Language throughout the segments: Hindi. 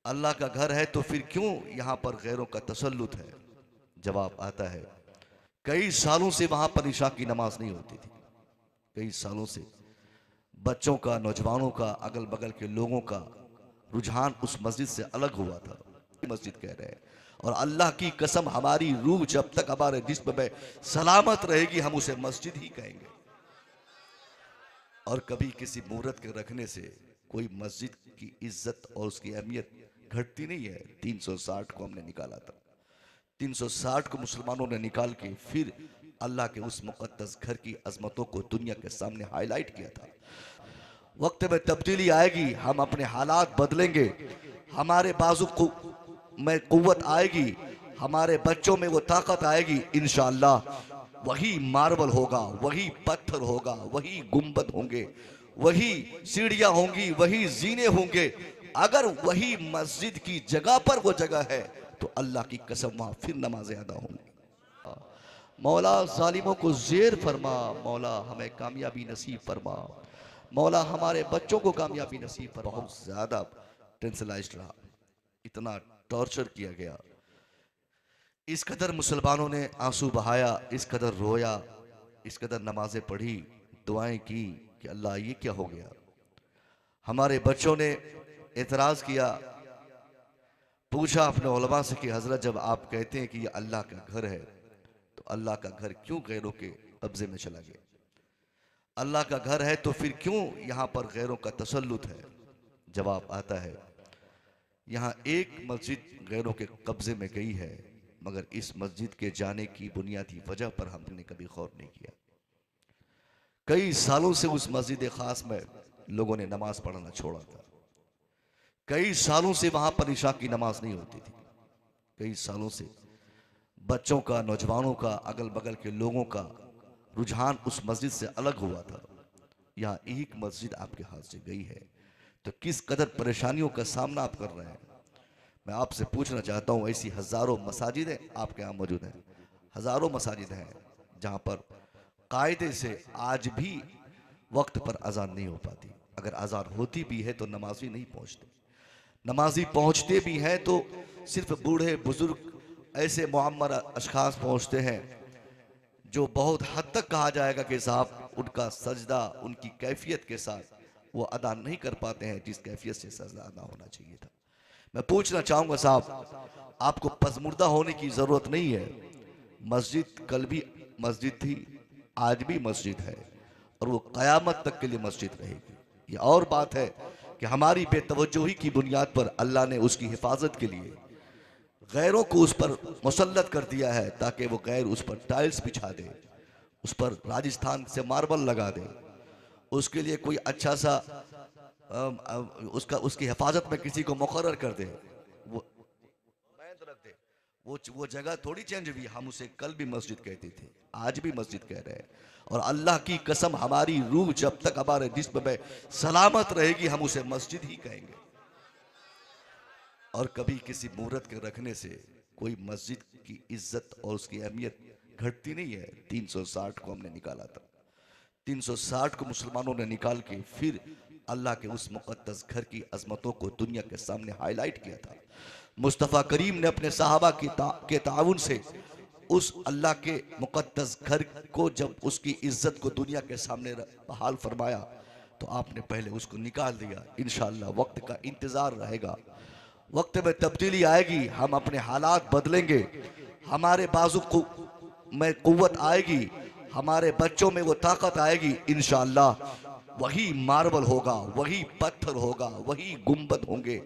अल्लाह का घर है तो फिर क्यों यहाँ पर गैरों का तसल्लुत है। जवाब आता है, कई सालों से वहां पर इशा की नमाज नहीं होती थी। कई सालों से बच्चों का, नौजवानों का, अगल बगल के लोगों का रुझान उस मस्जिद से अलग हुआ था। मस्जिद कह रहे हैं, और अल्लाह की कसम हमारी रूह जब तक हमारे जिस्म में सलामत रहेगी हम उसे मस्जिद ही कहेंगे। और कभी किसी मूर्त के रखने से कोई मस्जिद की इज्जत और उसकी अहमियत घटती नहीं है। 360 को हमने निकाला था। 360 को मुसलमानों ने निकाल के फिर अल्लाह के उस मुकद्दस घर की अजमतों को दुनिया के सामने हाईलाइट किया था। वक्त में तब्दीली आएगी, हम अपने हालात बदलेंगे, हमारे बाजू को में कुव्वत आएगी, हमारे बच्चों में वो ताकत आएगी। इंशाअल्लाह वही मार्बल होगा, वही पत्थर होगा, वही गुंबद होंगे, वही सीढ़ियां होंगी, वही जीने होंगे। अगर वही मस्जिद की जगह पर वो जगह है तो अल्लाह की कसम वहां फिर नमाजें अदा होंगी। मौला जालिमों को जेर फरमा, मौला हमें कामयाबी नसीब फरमा, मौला हमारे बच्चों को कामयाबी नसीब फरमा। बहुत ज्यादा टेंशनाइज्ड रहा, इतना टॉर्चर किया गया, इस कदर मुसलमानों ने आंसू बहाया, इस कदर रोया, इस कदर नमाजें पढ़ी, दुआएं की कि अल्लाह ये क्या हो गया। हमारे बच्चों ने एतराज किया, पूछा अपने उलमा से कि हजरत जब आप कहते हैं कि ये अल्लाह का घर है तो अल्लाह का घर क्यों गैरों के कब्जे में चला गया। अल्लाह का घर है तो फिर क्यों यहाँ पर गैरों का तसल्लुत है। जवाब आता है, यहाँ एक मस्जिद गैरों के कब्जे में गई है, मगर इस मस्जिद के जाने की बुनियादी वजह पर हमने कभी गौर नहीं किया। कई सालों से उस मस्जिद खास में लोगों ने नमाज पढ़ना छोड़ा था। कई सालों से वहां पर इशा की नमाज नहीं होती थी। कई सालों से बच्चों का, नौजवानों का, अगल बगल के लोगों का रुझान उस मस्जिद से अलग हुआ था। यहाँ एक मस्जिद आपके हाथ से गई है तो किस कदर परेशानियों का सामना आप कर रहे हैं। मैं आपसे पूछना चाहता हूँ, ऐसी हजारों मसाजिदें आपके यहाँ मौजूद हैं, हजारों मसाजिद हैं जहाँ पर कायदे से आज भी वक्त पर अजान नहीं हो पाती। अगर अजान होती भी है तो नमाजी नहीं पहुंचते, नमाजी पहुंचते भी हैं तो सिर्फ बूढ़े बुजुर्ग ऐसे मुअम्मर अशखास पहुंचते हैं जो बहुत हद तक कहा जाएगा कि साहब उनका सजदा उनकी कैफियत के साथ वो अदा नहीं कर पाते हैं जिस कैफियत से सजदा अदा होना चाहिए था। मैं पूछना चाहूंगा साहब, आपको पजमुर्दा होने की जरूरत नहीं है। मस्जिद कल भी मस्जिद थी, आज भी मस्जिद है, और वो कयामत तक के लिए मस्जिद रहेगी। ये और बात है कि हमारी बेतवज्जोही की बुनियाद पर अल्लाह ने उसकी हिफाजत के लिए गैरों को उस पर मुसल्लत कर दिया है ताकि वो गैर उस पर टाइल्स बिछा दे, उस पर राजस्थान से मार्बल लगा दे, उसके लिए कोई अच्छा सा उसका उसकी हिफाजत में किसी को मुकर्रर कर दे, वो बैत रख दे। वो जगह थोड़ी चेंज हुई, हम उसे कल भी मस्जिद कहते थे, आज भी मस्जिद कह रहे हैं। और अल्लाह की कसम हमारी रूह जब तक हमारे जिस्म में सलामत रहेगी हम उसे मस्जिद ही कहेंगे। और कभी किसी मूर्त के रखने से कोई मस्जिद की इज्जत और उसकी अहमियत घटती नहीं है। 360 को हमने निकाला था। 360 को मुसलमानों ने निकाल के फिर अल्लाह के उस मुकद्दस घर की अजमतों को दुनिया के सामने हाईलाइट किया था। मुस्तफ़ा करीम ने अपने साहबा के ताउन से उस अल्लाह के मुकद्दस घर को जब उसकी इज्जत को दुनिया के सामने बहाल फरमाया तो आपने पहले उसको निकाल दिया। इंशाअल्लाह वक्त का इंतजार रहेगा, वक्त में तब्दीली आएगी, हम अपने हालात बदलेंगे, हमारे बाजू को में कुव्वत आएगी, हमारे बच्चों में वो ताकत आएगी। इंशाअल्लाह वही मार्बल होगा, वही पत्थर होगा, वही गुंबद होंगे,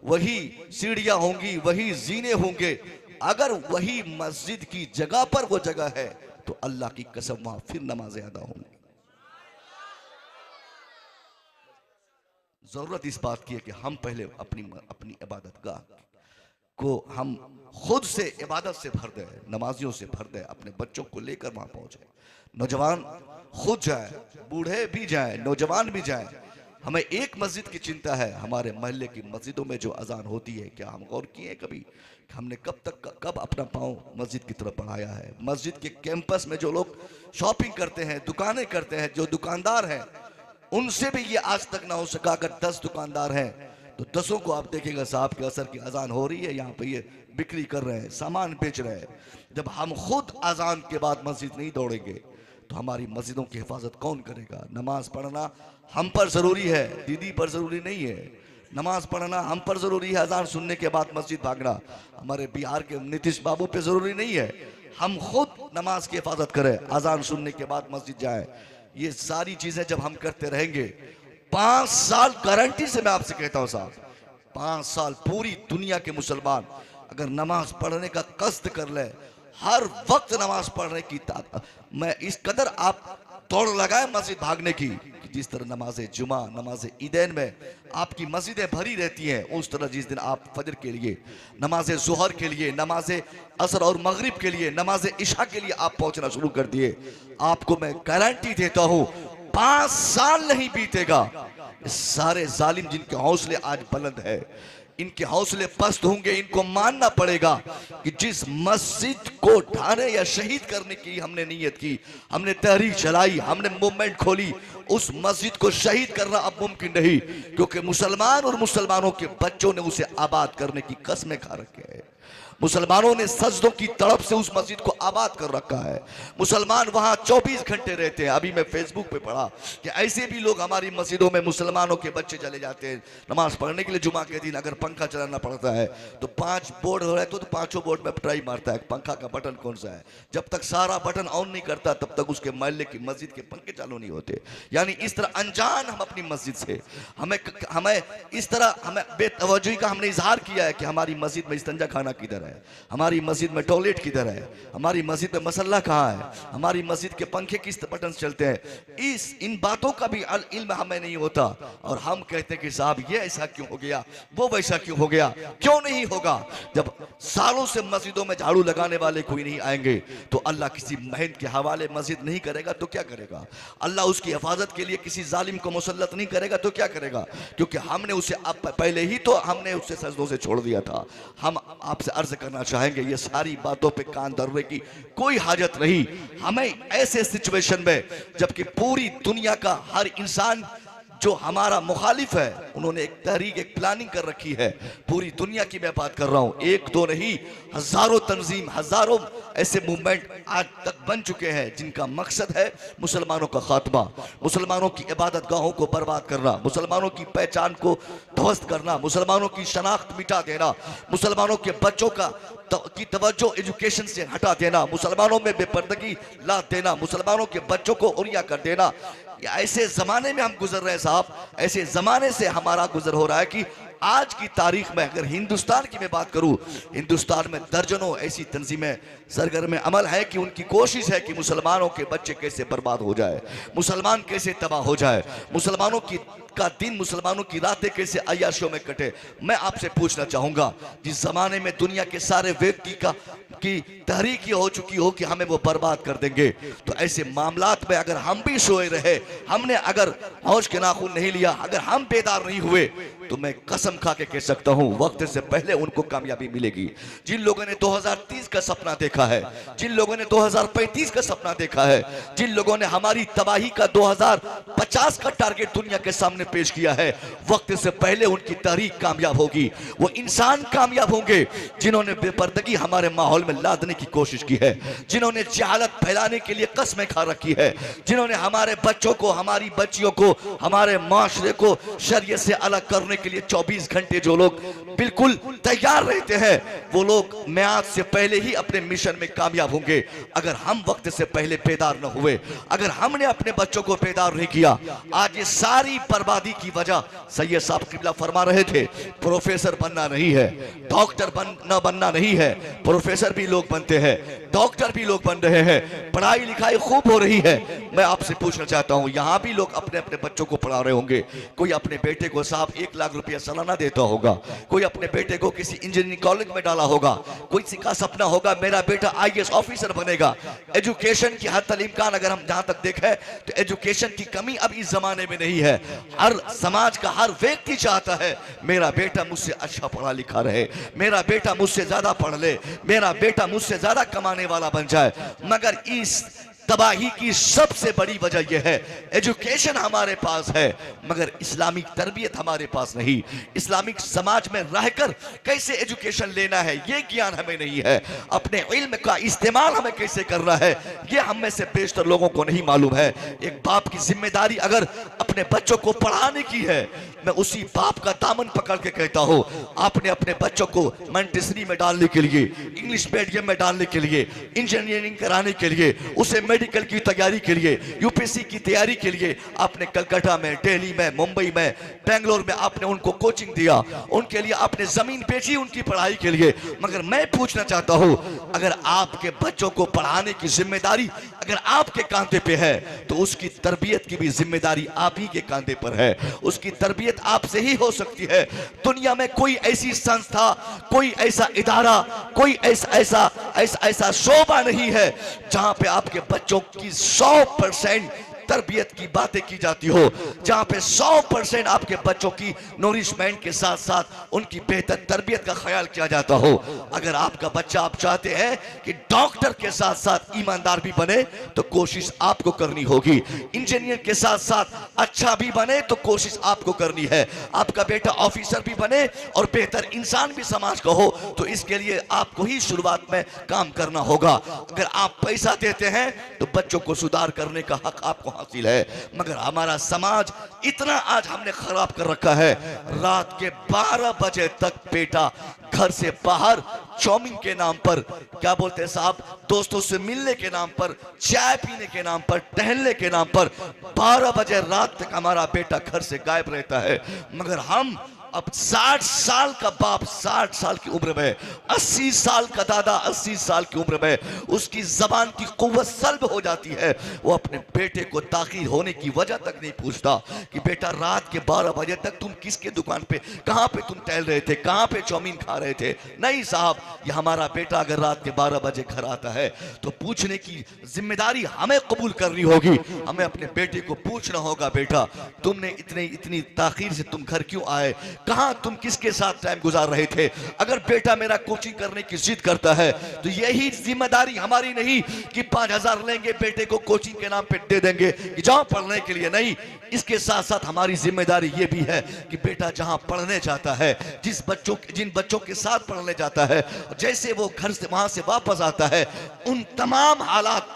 वही सीढ़ियां होंगी, वही जीने होंगे। अगर वही मस्जिद की जगह पर वो जगह है तो अल्लाह की कसम वहां फिर नमाजें अदा होंगी। जरूरत इस बात की है कि हम पहले अपनी अपनी इबादत गाह को हम खुद से इबादत से भर दें, नमाजियों से भर दें, अपने बच्चों को लेकर वहां पहुंचे। नौजवान खुद जाए, बूढ़े भी जाएं, नौजवान भी जाएं। हमें एक मस्जिद की चिंता है, हमारे मोहल्ले की मस्जिदों में जो अजान होती है, क्या हम गौर किए कभी कि हमने कब अपना पाँव मस्जिद की तरफ बढ़ाया है। मस्जिद के कैंपस में जो लोग शॉपिंग करते हैं, दुकानें करते हैं, जो दुकानदार हैं, उनसे भी ये आज तक ना हो सका। अगर 10 दुकानदार हैं तो दसों को आप देखेंगे साहब के असर की अजान हो रही है, यहाँ पे ये बिक्री कर रहे हैं, सामान बेच रहे हैं। जब हम खुद अजान के बाद मस्जिद नहीं दौड़ेंगे तो हमारी मस्जिदों की हिफाजत कौन करेगा? नमाज पढ़ना हम पर ज़रूरी है, दीदी पर ज़रूरी नहीं है। नमाज पढ़ना हम पर ज़रूरी है, अजान सुनने के बाद मस्जिद भागना हमारे बिहार के नीतीश बाबू पे ज़रूरी नहीं है। हम खुद नमाज की हिफाजत करें, अजान सुनने के बाद मस्जिद जाएं। ये सारी चीज़ें जब हम करते रहेंगे, 5 साल गारंटी से मैं आपसे कहता हूँ साहब, 5 साल पूरी दुनिया के मुसलमान अगर नमाज पढ़ने का कष्ट कर ले, हर वक्त नमाज पढ़ने की मैं इस कदर आप दौड़ लगाए मस्जिद भागने की कि जिस तरह नमाज जुमा, नमाज ईदैन में आपकी मस्जिदें भरी रहती हैं, उस तरह जिस दिन आप फजर के लिए, नमाज जोहर के लिए, नमाज असर और मगरिब के लिए, नमाज इशा के लिए आप पहुंचना शुरू कर दिए, आपको मैं गारंटी देता हूं 5 साल नहीं बीतेगा, सारे जालिम जिनके हौसले आज बुलंद है, इनके हौसले पस्त होंगे। इनको मानना पड़ेगा कि जिस मस्जिद को ढाने या शहीद करने की हमने नीयत की, हमने तहरीक चलाई, हमने मूवमेंट खोली, उस मस्जिद को शहीद करना अब मुमकिन नहीं, क्योंकि मुसलमान और मुसलमानों के बच्चों ने उसे आबाद करने की कसमें खा रखी है। मुसलमानों ने सजदों की तड़प से उस मस्जिद को आबाद कर रखा है। मुसलमान वहां 24 घंटे रहते हैं। अभी मैं फेसबुक पे पढ़ा कि ऐसे भी लोग हमारी मस्जिदों में, मुसलमानों के बच्चे चले जाते हैं नमाज पढ़ने के लिए, जुमा के दिन अगर पंखा चलाना पड़ता है तो 5 बोर्ड हो रहा है तो 5 बोर्ड में ट्राई मारता है पंखा का बटन कौन सा है। जब तक सारा बटन ऑन नहीं करता तब तक उसके मोहल्ले की मस्जिद के पंखे चालू नहीं होते। यानी इस तरह अनजान हम अपनी मस्जिद से, हमें इस तरह हमें बेतवज्जोही का हमने इजहार किया है कि हमारी मस्जिद में इस्तंजा खाना किधर है, हमारी मस्जिद में टॉयलेट किधर है, हमारी मस्जिद में मसल्ला कहाँ है, हमारी मस्जिद के पंखे किस बटन से चलते हैं। इन बातों का भी इल्म हमें नहीं होता और हम कहते हैं कि साहब ये ऐसा क्यों हो गया, वो वैसा क्यों हो गया। क्यों नहीं होगा? जब सालों से मस्जिदों में झाड़ू लगाने वाले कोई नहीं आएंगे तो अल्लाह किसी मेहनत के हवाले मस्जिद नहीं करेगा तो क्या करेगा? अल्लाह उसकी हिफाजत के लिए किसी जालिम को मुसल्लत नहीं करेगा तो क्या करेगा? क्योंकि हमने उसे पहले ही तो हमने उसे सजदों से छोड़ दिया था। हम आपसे अर्ज करना चाहेंगे ये सारी बातों पे कान धरने की कोई हाजत नहीं। हमें ऐसे सिचुएशन में जबकि पूरी दुनिया का हर इंसान जो हमारा मुखालिफ है, उन्होंने एक तहरीक, एक प्लानिंग कर रखी है, पूरी दुनिया की मैं बात कर रहा हूं, एक दो नहीं, हजारों तंजीम, हजारों ऐसे मूवमेंट आज तक बन चुके हैं जिनका मकसद है मुसलमानों का खात्मा, मुसलमानों की इबादत गाहों को बर्बाद करना, मुसलमानों की पहचान को ध्वस्त करना, मुसलमानों की शनाख्त मिटा देना, मुसलमानों के बच्चों की तवज्जो एजुकेशन से हटा देना, मुसलमानों में बेपर्दगी ला देना, मुसलमानों के बच्चों को उरिया कर देना। ऐसे जमाने में हम गुजर रहे हैं साहब, ऐसे जमाने से हमारा गुजर हो रहा है कि आज की तारीख में अगर हिंदुस्तान की मैं बात करूं, हिंदुस्तान में दर्जनों ऐसी तंजीमें सरगर्म अमल है कि उनकी कोशिश है कि मुसलमानों के बच्चे कैसे बर्बाद हो जाए, मुसलमान कैसे तबाह हो जाए, मुसलमानों का दिन, मुसलमानों की रातें कैसे अय्याशियों में कटे। मैं आपसे पूछना चाहूंगा, जिस जमाने में दुनिया के सारे व्यक्ति की तहरीक ये हो चुकी हो कि हमें वो बर्बाद कर देंगे, तो ऐसे मामलात में अगर हम भी सोए रहे, हमने अगर होश के नाखून नहीं लिया, अगर हम बेदार नहीं हुए, तो मैं कसम खा के कह सकता हूं वक्त से पहले उनको कामयाबी मिलेगी। जिन लोगों ने 2030 का सपना देखा है, जिन लोगों ने 2035 का सपना देखा है, जिन लोगों ने हमारी तबाही का 2050 का टारगेट दुनिया के सामने पेश किया है, वक्त से पहले उनकी तहरीक कामयाब होगी। वो इंसान कामयाब होंगे जिन्होंने बेपर्दगी हमारे माहौल में लादने की कोशिश की है, जिन्होंने जहालत फैलाने के लिए कसमें खा रखी है, जिन्होंने हमारे बच्चों को, हमारी बच्चियों को, हमारे माशरे को शरीयत से अलग करने के लिए 24 घंटे जो लोग बिल्कुल तैयार रहते हैं, वो लोग मियाद से पहले ही अपने मिशन में कामयाब होंगे। अगर हम वक्त से पहले बेदार न हुए, अगर हमने अपने बच्चों को बेदार नहीं किया, आज ये सारी बर्बादी की वजह सैयद साहब किबला फरमा रहे थे, प्रोफेसर बनना नहीं है, डॉक्टर बनना नहीं है, प्रोफेसर भी लोग बनते हैं, डॉक्टर भी लोग बन रहे हैं, पढ़ाई लिखाई खूब हो रही है। मैं आपसे पूछना चाहता हूं, यहां भी लोग अपने अपने बच्चों को पढ़ा रहे होंगे। कोई अपने बेटे को साहब 1 लाख रुपया सालाना देता होगा, कोई अपने बेटे को किसी इंजीनियरिंग कॉलेज में डाला होगा, कोई का सपना होगा मेरा बेटा IAS ऑफिसर बनेगा। एजुकेशन की हद तक इम्कान अगर हम जहां तक देखें तो एजुकेशन की कमी अब इस जमाने में नहीं है। हर समाज का हर व्यक्ति चाहता है मेरा बेटा मुझसे अच्छा पढ़ा लिखा रहे, मेरा बेटा मुझसे ज्यादा पढ़ ले, मेरा बेटा मुझसे ज्यादा कमाने वाला बन जाए। मगर इस तबाही की सबसे बड़ी वजह यह है, एजुकेशन हमारे पास है मगर इस्लामिक तरबियत हमारे पास नहीं। इस्लामिक समाज में रहकर कैसे एजुकेशन लेना है ये ज्ञान हमें नहीं है। अपने इल्म का इस्तेमाल हमें कैसे करना है ये हम में से बेशतर लोगों को नहीं मालूम है। एक बाप की जिम्मेदारी अगर अपने बच्चों को पढ़ाने की है, मैं उसी बाप का दामन पकड़ के कहता हूँ, आपने अपने बच्चों को मंटेसरी में डालने के लिए, इंग्लिश मीडियम में डालने के लिए, इंजीनियरिंग कराने के लिए, उसे मेडिकल की तैयारी के लिए, यूपीएससी की तैयारी के लिए आपने कलकत्ता में, दिल्ली में, मुंबई में, बेंगलोर में आपने उनको कोचिंग दिया, उनके लिए आपने जमीन बेची उनकी पढ़ाई के लिए। मगर मैं पूछना चाहता हूं, अगर आपके बच्चों को पढ़ाने की जिम्मेदारी अगर आपके कांधे पे है तो उसकी तरबियत की भी जिम्मेदारी आप ही के कांधे पर है। उसकी तरबियत आपसे ही हो सकती है। दुनिया में कोई ऐसी संस्था, कोई ऐसा इदारा, कोई ऐसा शोबा नहीं है जहां पे आपके बच्चों की 100% तरबियत की बातें की जाती हो, जहां पे 100% आपके बच्चों की नोरिशमेंट के साथ साथ उनकी बेहतर तरबियत का ख्याल किया जाता हो। अगर आपका बच्चा, आप चाहते हैं कि डॉक्टर के साथ साथ ईमानदार भी बने तो कोशिश आपको करनी होगी, इंजीनियर के साथ साथ अच्छा भी बने तो कोशिश आपको करनी है, आपका बेटा ऑफिसर भी बने और बेहतर इंसान भी समाज का हो तो इसके लिए आपको ही शुरुआत में काम करना होगा। अगर आप पैसा देते हैं तो बच्चों को सुधार करने का हक आपको हासिल है। मगर हमारा समाज इतना आज हमने खराब कर रखा है, रात के 12 बजे तक बेटा घर से बाहर चाउमीन के नाम पर, क्या बोलते हैं साहब, दोस्तों से मिलने के नाम पर, चाय पीने के नाम पर, टहलने के नाम पर 12 बजे रात तक हमारा बेटा घर से गायब रहता है। मगर हम अब 60 साल का बाप 60 साल की उम्र में, 80 साल का दादा 80 साल की उम्र में, उसकी जबान की कुव्वत सल्ब हो जाती है, वो अपने बेटे को ताखीर होने की वजह तक नहीं पूछता कि बेटा रात के 12 बजे तक तुम किसके दुकान पे, कहां पे तुम टहल रहे थे, कहां पे चाउमीन खा रहे थे। नहीं साहब, ये हमारा बेटा अगर रात के 12 बजे घर आता है तो पूछने की जिम्मेदारी हमें कबूल करनी होगी। हमें अपने बेटे को पूछना होगा, बेटा तुमने इतनी ताखीर से तुम घर क्यों आए, कहां तुम किसके साथ टाइम गुजार रहे थे। अगर बेटा मेरा कोचिंग करने की जिद करता है तो यही जिम्मेदारी हमारी नहीं कि 5000 लेंगे बेटे को कोचिंग के नाम पे दे देंगे कि जाओ पढ़ने के लिए। नहीं, इसके साथ साथ हमारी जिम्मेदारी ये भी है कि बेटा जहां पढ़ने जाता है, जिन बच्चों के साथ पढ़ने जाता है, जैसे वो घर से वहां से वापस आता है, उन तमाम हालात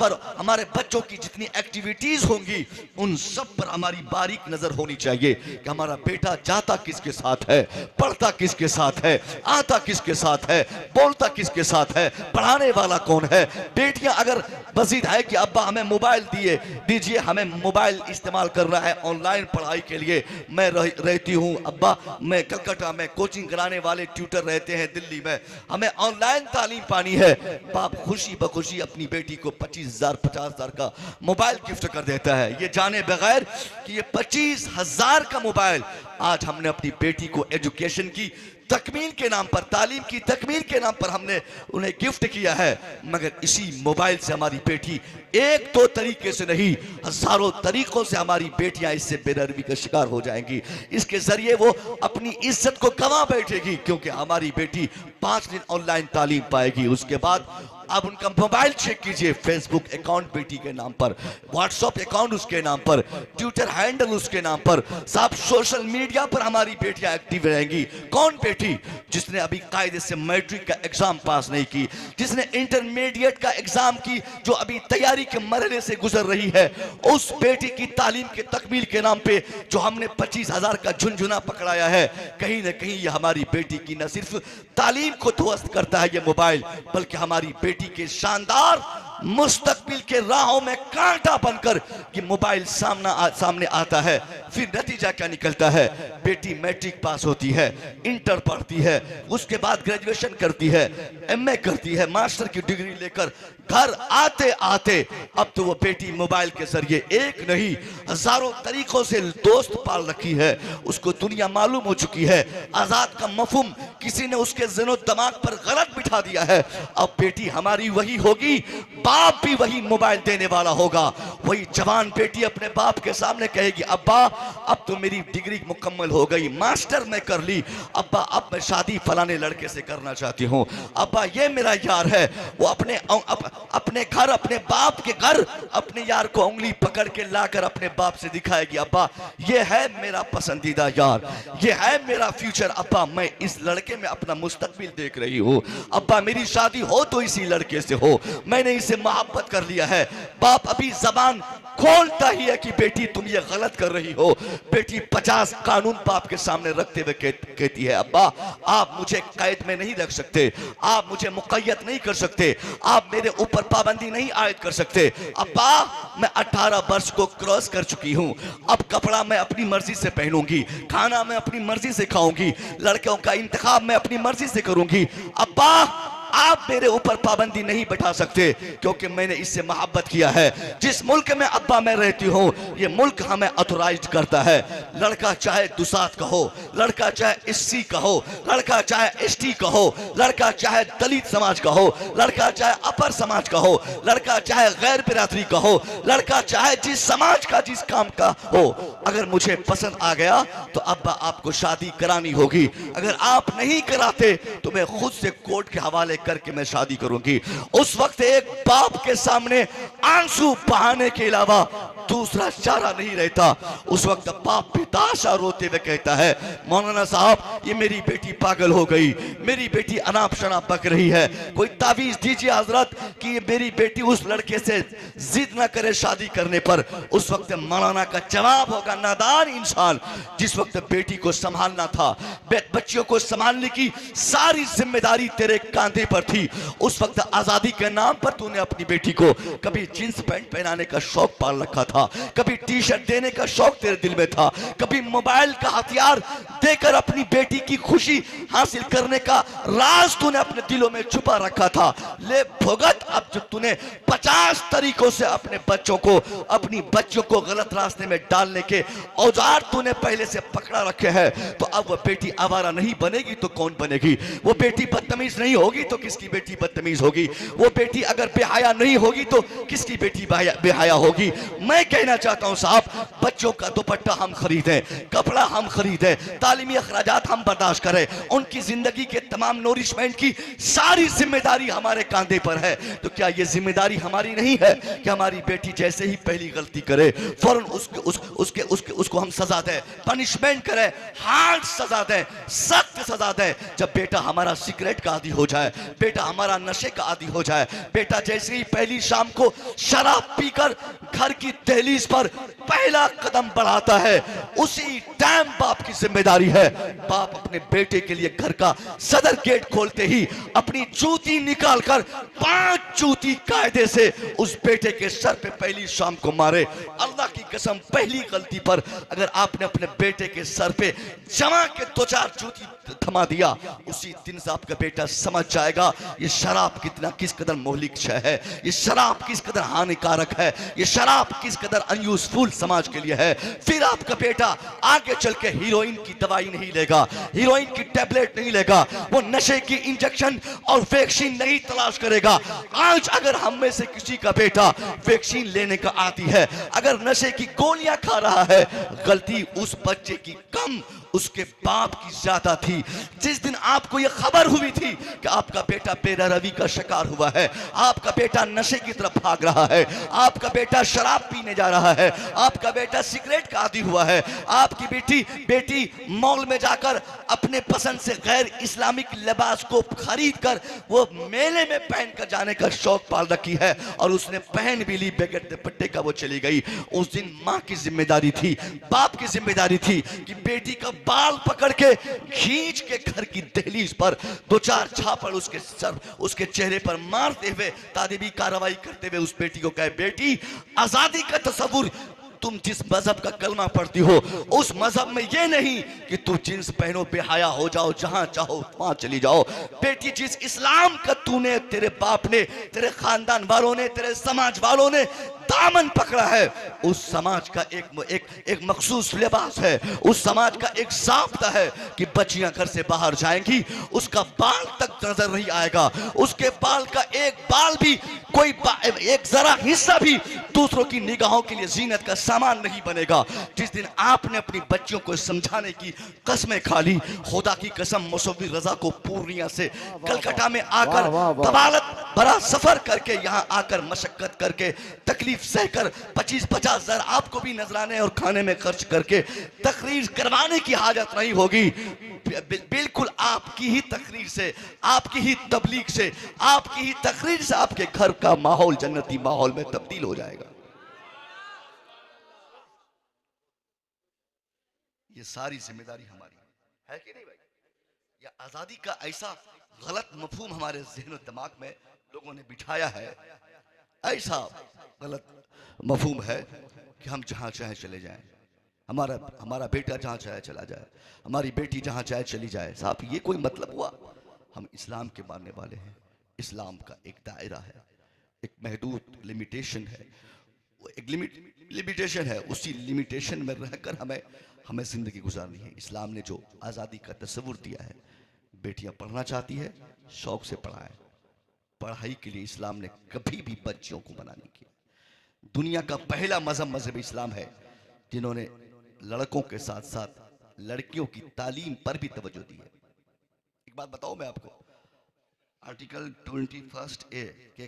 पर हमारे बच्चों की जितनी एक्टिविटीज होंगी उन सब पर हमारी बारीक नजर होनी चाहिए कि हमारा बेटा जाता किसके साथ है, पढ़ता किसके साथ है, आता किसके साथ है, बोलता किसके साथ है, पढ़ाने वाला कौन है। बेटियां अगर बजीद है कि अब्बा हमें मोबाइल दीजिए, हमें मोबाइल इस्तेमाल करना है ऑनलाइन पढ़ाई के लिए, मैं रहती हूँ अब्बा, मैं कलकत्ता में, कोचिंग कराने वाले ट्यूटर रहते हैं दिल्ली में, हमें ऑनलाइन तालीम पानी है, बाप खुशी बखुशी अपनी बेटी को 25,000 50,000 का मोबाइल गिफ्ट कर देता है, ये जाने बगैर कि ये 25,000 का मोबाइल आज हमने अपनी बेटी को एजुकेशन की तकमील के नाम पर, तालीम की तकमील के नाम पर हमने उन्हें गिफ्ट किया है। मगर इसी मोबाइल से हमारी बेटी एक दो तरीके से नहीं, हजारों तरीकों से हमारी बेटियां इससे बेनरमी का शिकार हो जाएंगी। इसके जरिए वो अपनी इज्जत को गंवा बैठेगी, क्योंकि हमारी बेटी 5 दिन ऑनलाइन तालीम पाएगी, उसके बाद आप उनका मोबाइल चेक कीजिए, फेसबुक अकाउंट बेटी के नाम पर, व्हाट्सएप अकाउंट उसके नाम पर, ट्विटर हैंडल उसके नाम पर, सब सोशल मीडिया पर हमारी बेटियां एक्टिव रहेंगी। कौन बेटी जिसने अभी कायदे से मैट्रिक का एग्जाम पास नहीं की, जिसने इंटरमीडिएट का एग्जाम की, जो अभी तैयारी के मरहले से गुजर रही है, उस बेटी की तालीम के तकमील के नाम पे जो हमने 25,000 का झुनझुना पकड़ाया है, कहीं ना कहीं ये हमारी बेटी की न सिर्फ तालीम को ध्वस्त करता है ये मोबाइल, बल्कि हमारी बेटी के शानदार मुस्तकबिल के राहों में कांटा बनकर ये मोबाइल सामने आता है। फिर नतीजा क्या निकलता है, बेटी मैट्रिक पास होती है, इंटर पढ़ती है, उसके बाद ग्रेजुएशन करती है, एमए करती है, मास्टर की डिग्री लेकर घर आते आते अब तो वो बेटी मोबाइल के जरिए एक नहीं हजारों तरीकों से दोस्त पाल रखी है, उसको दुनिया मालूम हो चुकी है, आजाद का मफहूम किसी ने उसके ज़हन दिमाग पर गलत बिठा दिया है। अब बेटी हमारी वही होगी, बाप भी वही मोबाइल देने वाला होगा। वही जवान बेटी अपने बाप के सामने कहेगी, अब्बा अब तो मेरी डिग्री मुकम्मल हो गई, मास्टर मैं कर ली, अब्बा अब मैं शादी फलाने लड़के से करना चाहती हूँ, अब्बा ये मेरा यार है। वो अपने घर, अपने बाप के घर अपने यार को उंगली पकड़ के लाकर अपने बाप से दिखाएगी, अब्बा ये है मेरा पसंदीदा यार, ये है मेरा फ्यूचर, अब्बा मैं इस लड़के में अपना मुस्तकबिल देख रही हूँ, अब्बा मेरी शादी हो तो इसी लड़के से हो, मैंने इसे मोहब्बत कर लिया है। बाप अभी जबान खोलता ही है कि बेटी तुम ये गलत कर रही हो। बेटी 50 कानून बाप के सामने रखते हुए कहती है, अब्बा आप मुझे कैद में नहीं रख सकते, आप मुझे मुक़य्यद नहीं कर सकते, आप मेरे ऊपर पाबंदी नहीं आयद कर सकते। अब्बा मैं 18 वर्ष को क्रॉस कर चुकी हूँ, अब कपड़ा मैं अपनी मर्जी से पहनूंगी, खाना मैं अपनी मर्जी से खाऊंगी, लड़कों का इंतखाब मैं अपनी मर्जी से करूंगी। अब्बा आप मेरे ऊपर पाबंदी नहीं बैठा सकते, क्योंकि मैंने इससे मोहब्बत किया है। जिस मुल्क में अब्बा मैं रहती हूँ ये मुल्क हमें ऑथोराइज करता है। लड़का चाहे दुसात का हो, लड़का चाहे एससी का हो, लड़का चाहे एसटी का हो, लड़का चाहे दलित समाज का हो, लड़का चाहे अपर समाज का हो, लड़का चाहे गैर बिरादरी का हो, लड़का चाहे जिस समाज का जिस काम का हो, अगर मुझे पसंद आ गया तो अब्बा आपको शादी करानी होगी। अगर आप नहीं कराते तो मैं खुद से कोर्ट के हवाले करके मैं शादी करूंगी। उस वक्त एक बाप के सामने आंसू बहाने के अलावा दूसरा चारा नहीं रहता। उस वक्त बाप बेताशा रोते हुए कहता है, मौलाना साहब ये मेरी बेटी पागल हो गई, मेरी बेटी अनाप शनाप बक रही है, कोई तावीज दीजिए हजरत कि ये मेरी बेटी उस लड़के से जिद ना करे शादी करने पर। उस वक्त मौलाना का जवाब होगा, नादान इंसान, जिस वक्त बेटी को संभालना था, बच्चियों को संभालने की सारी जिम्मेदारी तेरे कांधे पर थी, उस वक्त आजादी के नाम पर तूने अपनी बेटी को कभी जींस पैंट पहनाने का शौक पाल रखा था, कभी टी शर्ट देने का शौक तेरे दिल में था, कभी मोबाइल का हथियार देकर अपनी बेटी की खुशी हासिल करने का राज तूने अपने दिलों में छुपा रखा था। ले भुगत, अब जब तूने 50 तरीकों से अपने बच्चों को, अपनी बच्चों को गलत रास्ते में डालने के औजार तूने पहले से पकड़ा रखे हैं, तो अब वो बेटी आवारा नहीं बनेगी तो कौन बनेगी? वो बेटी बदतमीज नहीं होगी तो किसकी बेटी बदतमीज होगी? वो बेटी अगर बेहया नहीं होगी तो किसकी बेटी बेहया होगी? मैं कहना चाहता हूं साहब, बच्चों का दुपट्टा हम खरीदें, कपड़ा हम खरीदें, तालीमी अखराजात हम बर्दाश्त करें, उनकी जिंदगी के तमाम नोरिशमेंट की सारी जिम्मेदारी हमारे कांधे पर है। तो क्या ये जिम्मेदारी हमारी नहीं है कि हमारी बेटी जैसे ही पहली गलती करे फौरन उसको हम सजा दें, पनिशमेंट करें, हार्ड सजा दें, सख्त सजा दें? जब बेटा हमारा सिगरेट का आदी हो जाए, बेटा हमारा नशे का आदी हो जाए, बेटा जैसे ही पहली शाम को शराब पीकर घर की दहलीज पर पहला कदम बढ़ाता है, उसी टाइम बाप की जिम्मेदारी है। बाप अपने बेटे के लिए घर का सदर गेट खोलते ही अपनी जूती निकालकर 5 जूती कायदे से उस बेटे के सर पे पहली शाम को मारे। अल्लाह की कसम, पहली गलती पर अगर आपने अपने बेटे के सर पे जमा के 2-4 जूती थमा दिया, उसी दिन से आपका बेटा समझ जाएगा ये शराब किस कदर मोहलिक शय है, ये शराब किस कदर हानिकारक है, ये शराब किस कदर अनयूजफुल समाज के लिए है। फिर आपका बेटा आगे चल के हीरोइन की दवाई नहीं लेगा, हीरोइन की टैबलेट नहीं लेगा, वो नशे की इंजेक्शन और वैक्सीन नहीं तलाश करेगा। आज अगर हम में से किसी का बेटा वैक्सीन लेने का आदी है, अगर नशे की गोलियां खा रहा है, गलती उस बच्चे की कम उसके बाप की ज्यादा थी। जिस दिन आपको यह खबर हुई थी कि आपका बेटा बेरहमी का शिकार हुआ है, आपका बेटा नशे की तरफ भाग रहा है, आपका बेटा शराब पीने जा रहा है, आपका बेटा सिगरेट का आदी हुआ है, आपकी बेटी मॉल में जाकर अपने पसंद से गैर इस्लामिक लिबास को खरीद कर वो मेले में पहन कर जाने का शौक पाल रखी है और उसने पहन भी ली, बगैर दुपट्टे का वो चली गई। उस दिन माँ की जिम्मेदारी थी, बाप की जिम्मेदारी थी कि बेटी का बाल पकड़ के खींच के घर की दहलीज पर 2-4 झापड़ उसके चेहरे पर मारते हुए तादीबी कार्रवाई करते हुए उस बेटी को कहे, बेटी आजादी का तस्वुर तुम जिस मजहब का कलमा पढ़ती हो उस मजहब में ये नहीं कि तू जींस पहनो, बेहया हो जाओ, जहां चाहो वहां चली जाओ। बेटी जिस इस्लाम का तूने, तेरे बाप ने, तेरे खानदान वालों ने, तेरे समाज वालों ने दामन पकड़ा है, उस समाज का एक मखसूस लिबास है, उस समाज का एक ज़ाब्ता है कि बच्चियां घर से बाहर जाएंगी, उसका बाल तक नजर नहीं आएगा, उसके बाल का एक बाल भी, कोई एक जरा हिस्सा भी दूसरों की निगाहों के लिए जीनत का सामान नहीं बनेगा। जिस दिन आपने अपनी बच्चियों को समझाने की कसमें खा ली, खुदा की कसम, मुसव्वी रजा को पूर्णिया से कलकत्ता में आकर तबालत बड़ा सफर करके यहाँ आकर मशक्कत करके तकलीफ सहकर 25-50 हजार आपको भी नजराने और खाने में खर्च करके तकरीर करवाने की हाजत नहीं होगी। बिल्कुल आपकी ही तकरीर से, आपकी ही तबलीग से, आपकी ही तकरीर से आपके घर का माहौल जन्नती माहौल में तब्दील हो जाएगा। ये सारी जिम्मेदारी हमारी है कि नहीं भाई? या आजादी का ऐसा गलत मफहूम हमारे ज़हन और दिमाग में लोगों ने बिठाया है, ऐसा गलत मफहूम है कि हम जहां चाहे चले जाएं, हमारा बेटा जहां चाहे चला जाए, हमारी बेटी जहां चाहे चली जाए। साहब ये कोई मतलब हुआ? हम इस्लाम के मानने वाले हैं, इस्लाम का एक दायरा है, एक महदूद लिमिटेशन है, एक लिमिटेशन है, उसी लिमिटेशन में रहकर हमें जिंदगी गुजारनी है। इस्लाम ने जो आज़ादी का तस्वुर दिया है, बेटियां पढ़ना चाहती है, शौक से पढ़ाएं। पढ़ाई के लिए इस्लाम ने कभी भी बच्चियों को मना नहीं किया। दुनिया का पहला मजहब इस्लाम है जिन्होंने लड़कों के साथ साथ लड़कियों की तालीम पर भी तवज्जो दी है। एक बात बताओ मैं आपको, आर्टिकल 21 ए के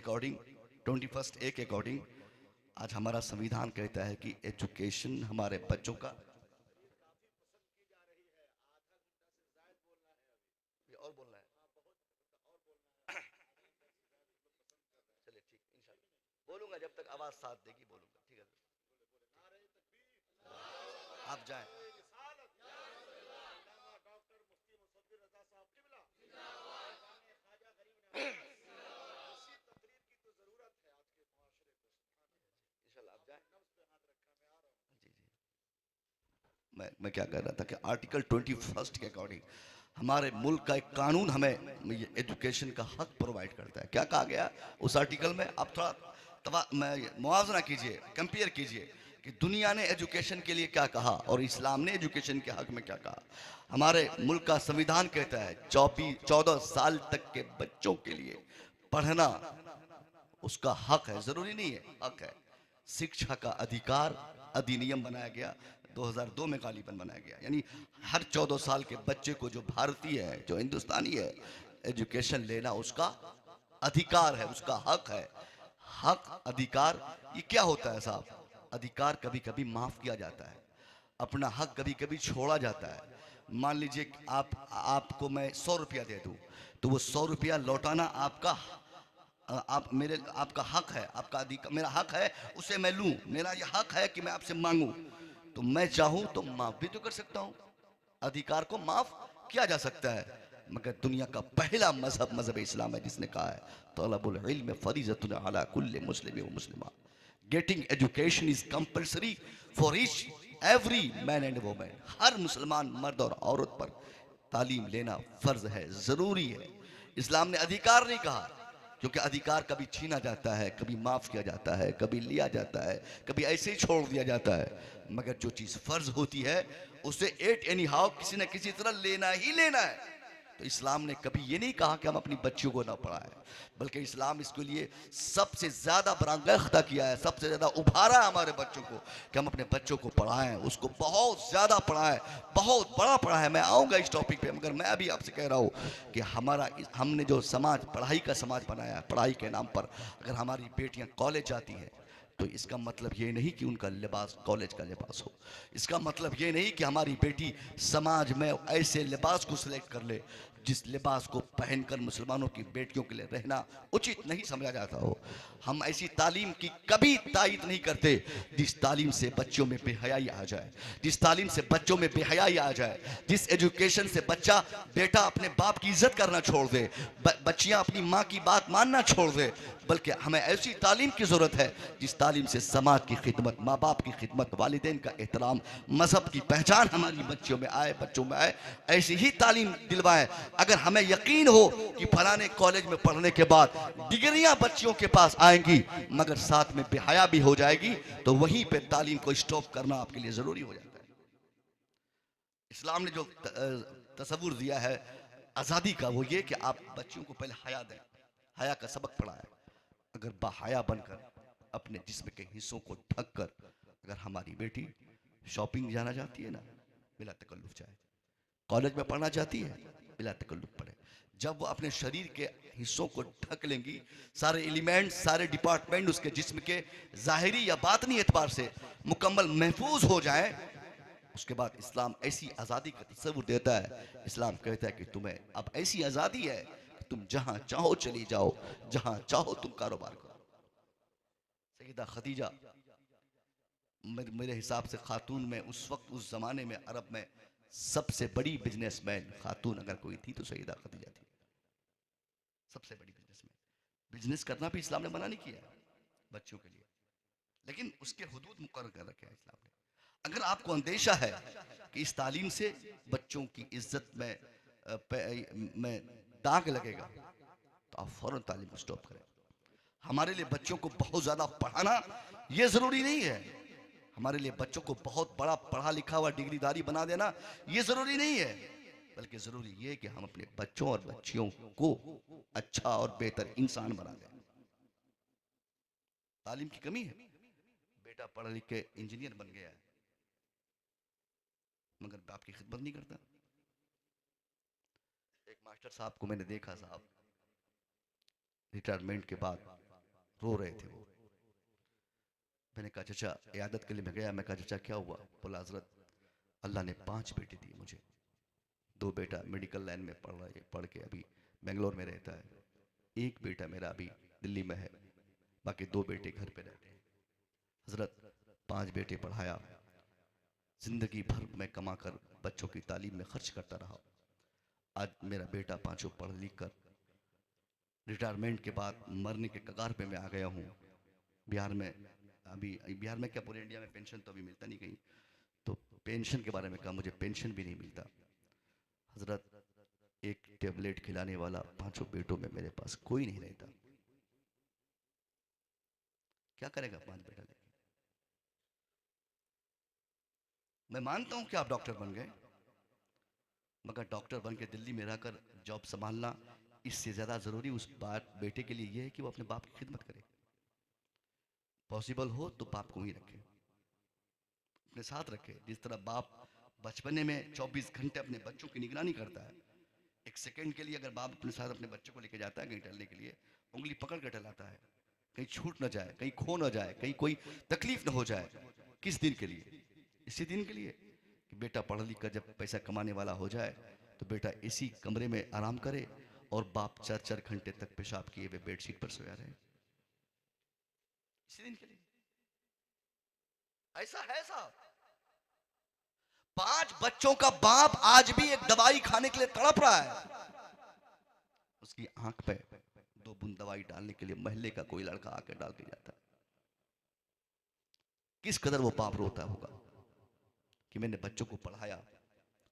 अकॉर्डिंग आज हमारा संविधान कहता है कि एजुकेशन हमारे बच्चों का, और बोलना है, चलिए ठीक, इंशाल्लाह बोलूंगा जब तक आवाज साथ देगी, बोलूंगा, ठीक है? आप जाएं। इंशाल्लाह आप जाएं। जी जी, मैं क्या कह रहा था कि आर्टिकल 21 के अकॉर्डिंग हमारे मुल्क का एक कानून हमें एजुकेशन का हक प्रोवाइड करता है। क्या कहा गया उस आर्टिकल में? आप थोड़ा मुआवजा कीजिए, कंपेयर कीजिए कि दुनिया ने एजुकेशन के लिए क्या कहा और इस्लाम ने एजुकेशन के हक में क्या कहा। हमारे मुल्क का संविधान कहता है 14 साल तक के बच्चों के लिए पढ़ना उसका हक है, जरूरी नहीं है, हक है। शिक्षा का अधिकार अधिनियम बनाया गया, 2002 में गालिबन बनाया गया, यानी हर 14 साल के बच्चे को, जो भारतीय है, जो हिंदुस्तानी है, एजुकेशन लेना उसका अधिकार है, उसका हक है। हक, अधिकार, ये क्या होता है साहब? अधिकार कभी कभी माफ किया जाता है, अपना हक कभी कभी छोड़ा जाता है। मान लीजिए आपको मैं 100 रुपया दे दूं, तो वो 100 रुपया लौटाना आपका हक है, आपका अधिकार, मेरा हक है उसे मैं लूं, मेरा ये हक है कि मैं आपसे मांगूं। तो मैं चाहूं तो माफ भी तो कर सकता हूं, अधिकार को माफ किया जा सकता है। मगर दुनिया का पहला मजहब इस्लाम है जिसने कहा है तलबुल इल्म फरीज़तुन अला कुल्लि मुस्लिम व मुस्लिमा, getting education is compulsory for each every man and woman. हर मुसलमान मर्द और औरत पर तालीम लेना फर्ज है, जरूरी है। इस्लाम ने अधिकार नहीं कहा, क्योंकि अधिकार कभी छीना जाता है, कभी माफ किया जाता है, कभी लिया जाता है, कभी ऐसे ही छोड़ दिया जाता है। मगर जो चीज फर्ज होती है उसे एट एनी हाउ किसी न किसी तरह लेना ही लेना है। तो इस्लाम ने कभी ये नहीं कहा कि हम अपनी बच्चियों को ना पढ़ाएं, बल्कि इस्लाम इसके लिए सबसे ज्यादा बरांगख्ता किया है, सबसे ज्यादा उभारा है हमारे बच्चों को कि हम अपने बच्चों को पढ़ाएं, उसको बहुत ज्यादा पढ़ाएं, बहुत बड़ा पढ़ाएं। मैं आऊंगा इस टॉपिक पे, मगर मैं अभी आपसे कह रहा हूं कि हमने जो समाज, पढ़ाई का समाज बनाया है, पढ़ाई के नाम पर अगर हमारी बेटियां कॉलेज जाती हैं तो इसका मतलब ये नहीं कि उनका लिबास कॉलेज का लिबास हो। इसका मतलब ये नहीं कि हमारी बेटी समाज में ऐसे लिबास को सिलेक्ट कर ले जिस लिबास को पहनकर मुसलमानों की बेटियों के लिए रहना उचित नहीं समझा जाता हो। हम ऐसी तालीम की कभी तायीद नहीं करते जिस तालीम से बच्चों में बेहयाई आ जाए, जिस तालीम से बच्चों में बेहयाई आ जाए, जिस एजुकेशन से बेटा अपने बाप की इज्जत करना छोड़ दे, बच्चियां अपनी माँ की बात मानना छोड़ दे। बल्कि हमें ऐसी तालीम की ज़रूरत है जिस तालीम से समाज की खिदमत, माँ बाप की खिदमत, वालिदैन का एहतराम, मजहब की पहचान हमारी बच्चों में आए, बच्चों में आए। ऐसी ही तालीम दिलवाएं। अगर हमें यकीन हो कि फलाने कॉलेज में पढ़ने के बाद डिग्रियां बच्चियों के पास आएंगी मगर साथ में बेहया भी हो जाएगी, तो वहीं पे तालीम को स्टॉप करना आपके लिए जरूरी हो जाता है। इस्लाम ने जो तसव्वुर दिया है आज़ादी का, वो ये कि आप बच्चियों को पहले हया दें, हया का सबक पढ़ाएं। अगर बाहया बनकर अपने जिस्म के हिस्सों को ढक कर अगर हमारी बेटी शॉपिंग जाना चाहती है ना, बिला तकल्लुफ जाए, कॉलेज में पढ़ना चाहती है बिला तकल्लुफ पढ़े। जब वो अपने शरीर के हिस्सों को ढक लेंगी, सारे एलिमेंट, सारे डिपार्टमेंट उसके जिस्म के ज़ाहिरी या बातनी एतबार से मुकम्मल महफूज हो जाए, उसके बाद इस्लाम ऐसी आज़ादी का तस्वुर देता है। इस्लाम कहता है कि तुम्हें अब ऐसी आज़ादी है कि तुम जहां चाहो चली जाओ, जहां चाहो तुम कारोबार करो। सैयदा खदीजा मेरे हिसाब से खातून में उस वक्त, उस ज़माने में अरब में सबसे बड़ी बिजनेसमैन खातून अगर कोई थी तो सैयदा खदीजा थी। सबसे बड़ी बिजनेसमैन। बिजनेस करना भी इस्लाम ने मना नहीं किया है बच्चों के लिए, लेकिन उसके हुदूद मुकर्रर कर रखे हैं इस्लाम ने। अगर आपको अंदेशा है कि इस तालीम से बच्चों की इज्जत में दाग लगेगा तो आप फौरन तालीम को स्टॉप करें। हमारे लिए बच्चों को बहुत ज़्यादा पढ़ाना ये ज़रूरी नहीं है। हमारे लिए बच्चों को बहुत बड़ा पढ़ा लिखा हुआ डिग्रीदारी बना देना ये ज़रूरी नहीं है, बल्कि ज़रूरी ये है कि हम अपने बच्चों और बच्चियों को अच्छा और बेहतर इंसान बना दें। तालीम की कमी है। बेटा पढ़ लिख के इंजीनियर बन गया है मगर बाप की खिदमत नहीं करता। एक मास्टर साहब को मैंने देखा, साहब रिटायरमेंट के बाद रो रहे थे वो। मैंने कहा चाचा, इयादत के लिए मैं गया, मैं कहा चाचा क्या हुआ? बोला हजरत अल्लाह ने 5 बेटे दिए मुझे। 2 बेटा मेडिकल लाइन में पढ़ रहा है, पढ़ के अभी बेंगलोर में रहता है। एक बेटा मेरा अभी दिल्ली में है, बाकी 2 बेटे घर पे रहते हैं। हजरत 5 बेटे पढ़ाया, जिंदगी भर मैं कमा कर बच्चों की तालीम में खर्च करता रहा। आज मेरा बेटा पांचों पढ़ लिख कर रिटायरमेंट के बाद मरने के कगार पे मैं आ गया हूँ। बिहार में, अभी बिहार में क्या पूरे इंडिया में पेंशन तो अभी मिलता नहीं कहीं, तो पेंशन के बारे में कहा, मुझे पेंशन भी नहीं मिलता। हजरत एक टेबलेट खिलाने वाला पांचों बेटों में मेरे पास कोई नहीं रहता। क्या करेगा 5 बेटा लेके? मैं मानता हूं कि आप डॉक्टर बन गए, मगर डॉक्टर बन के दिल्ली में रहकर जॉब संभालना, इससे ज्यादा जरूरी उस बात बेटे के लिए यह है कि वो अपने बाप की खिदमत करे। पॉसिबल हो तो बाप को ही रखे, अपने साथ रखे। जिस तरह बाप बचपने में 24 घंटे अपने बच्चों की निगरानी करता है, एक सेकंड के लिए अगर बाप अपने साथ अपने बच्चों को लेकर जाता है कहीं टहलने के लिए, उंगली पकड़ कर टहलाता है, कहीं छूट ना जाए, कहीं खो ना जाए, कहीं कोई तकलीफ ना हो जाए। किस दिन के लिए? इसी दिन के लिए कि बेटा पढ़ लिख कर जब पैसा कमाने वाला हो जाए तो बेटा इसी कमरे में आराम करे और बाप 4-4 घंटे तक पेशाब किए हुए बेडशीट पर सोया रहे। इसी दिन के लिए ऐसा है साहब। 5 बच्चों का बाप आज भी एक दवाई खाने के लिए तड़प रहा है। उसकी आंख पे 2 बूंद दवाई डालने के लिए मोहल्ले का कोई लड़का आकर डाल के जाता है। किस कदर वो बाप रोता होगा कि मैंने बच्चों को पढ़ाया,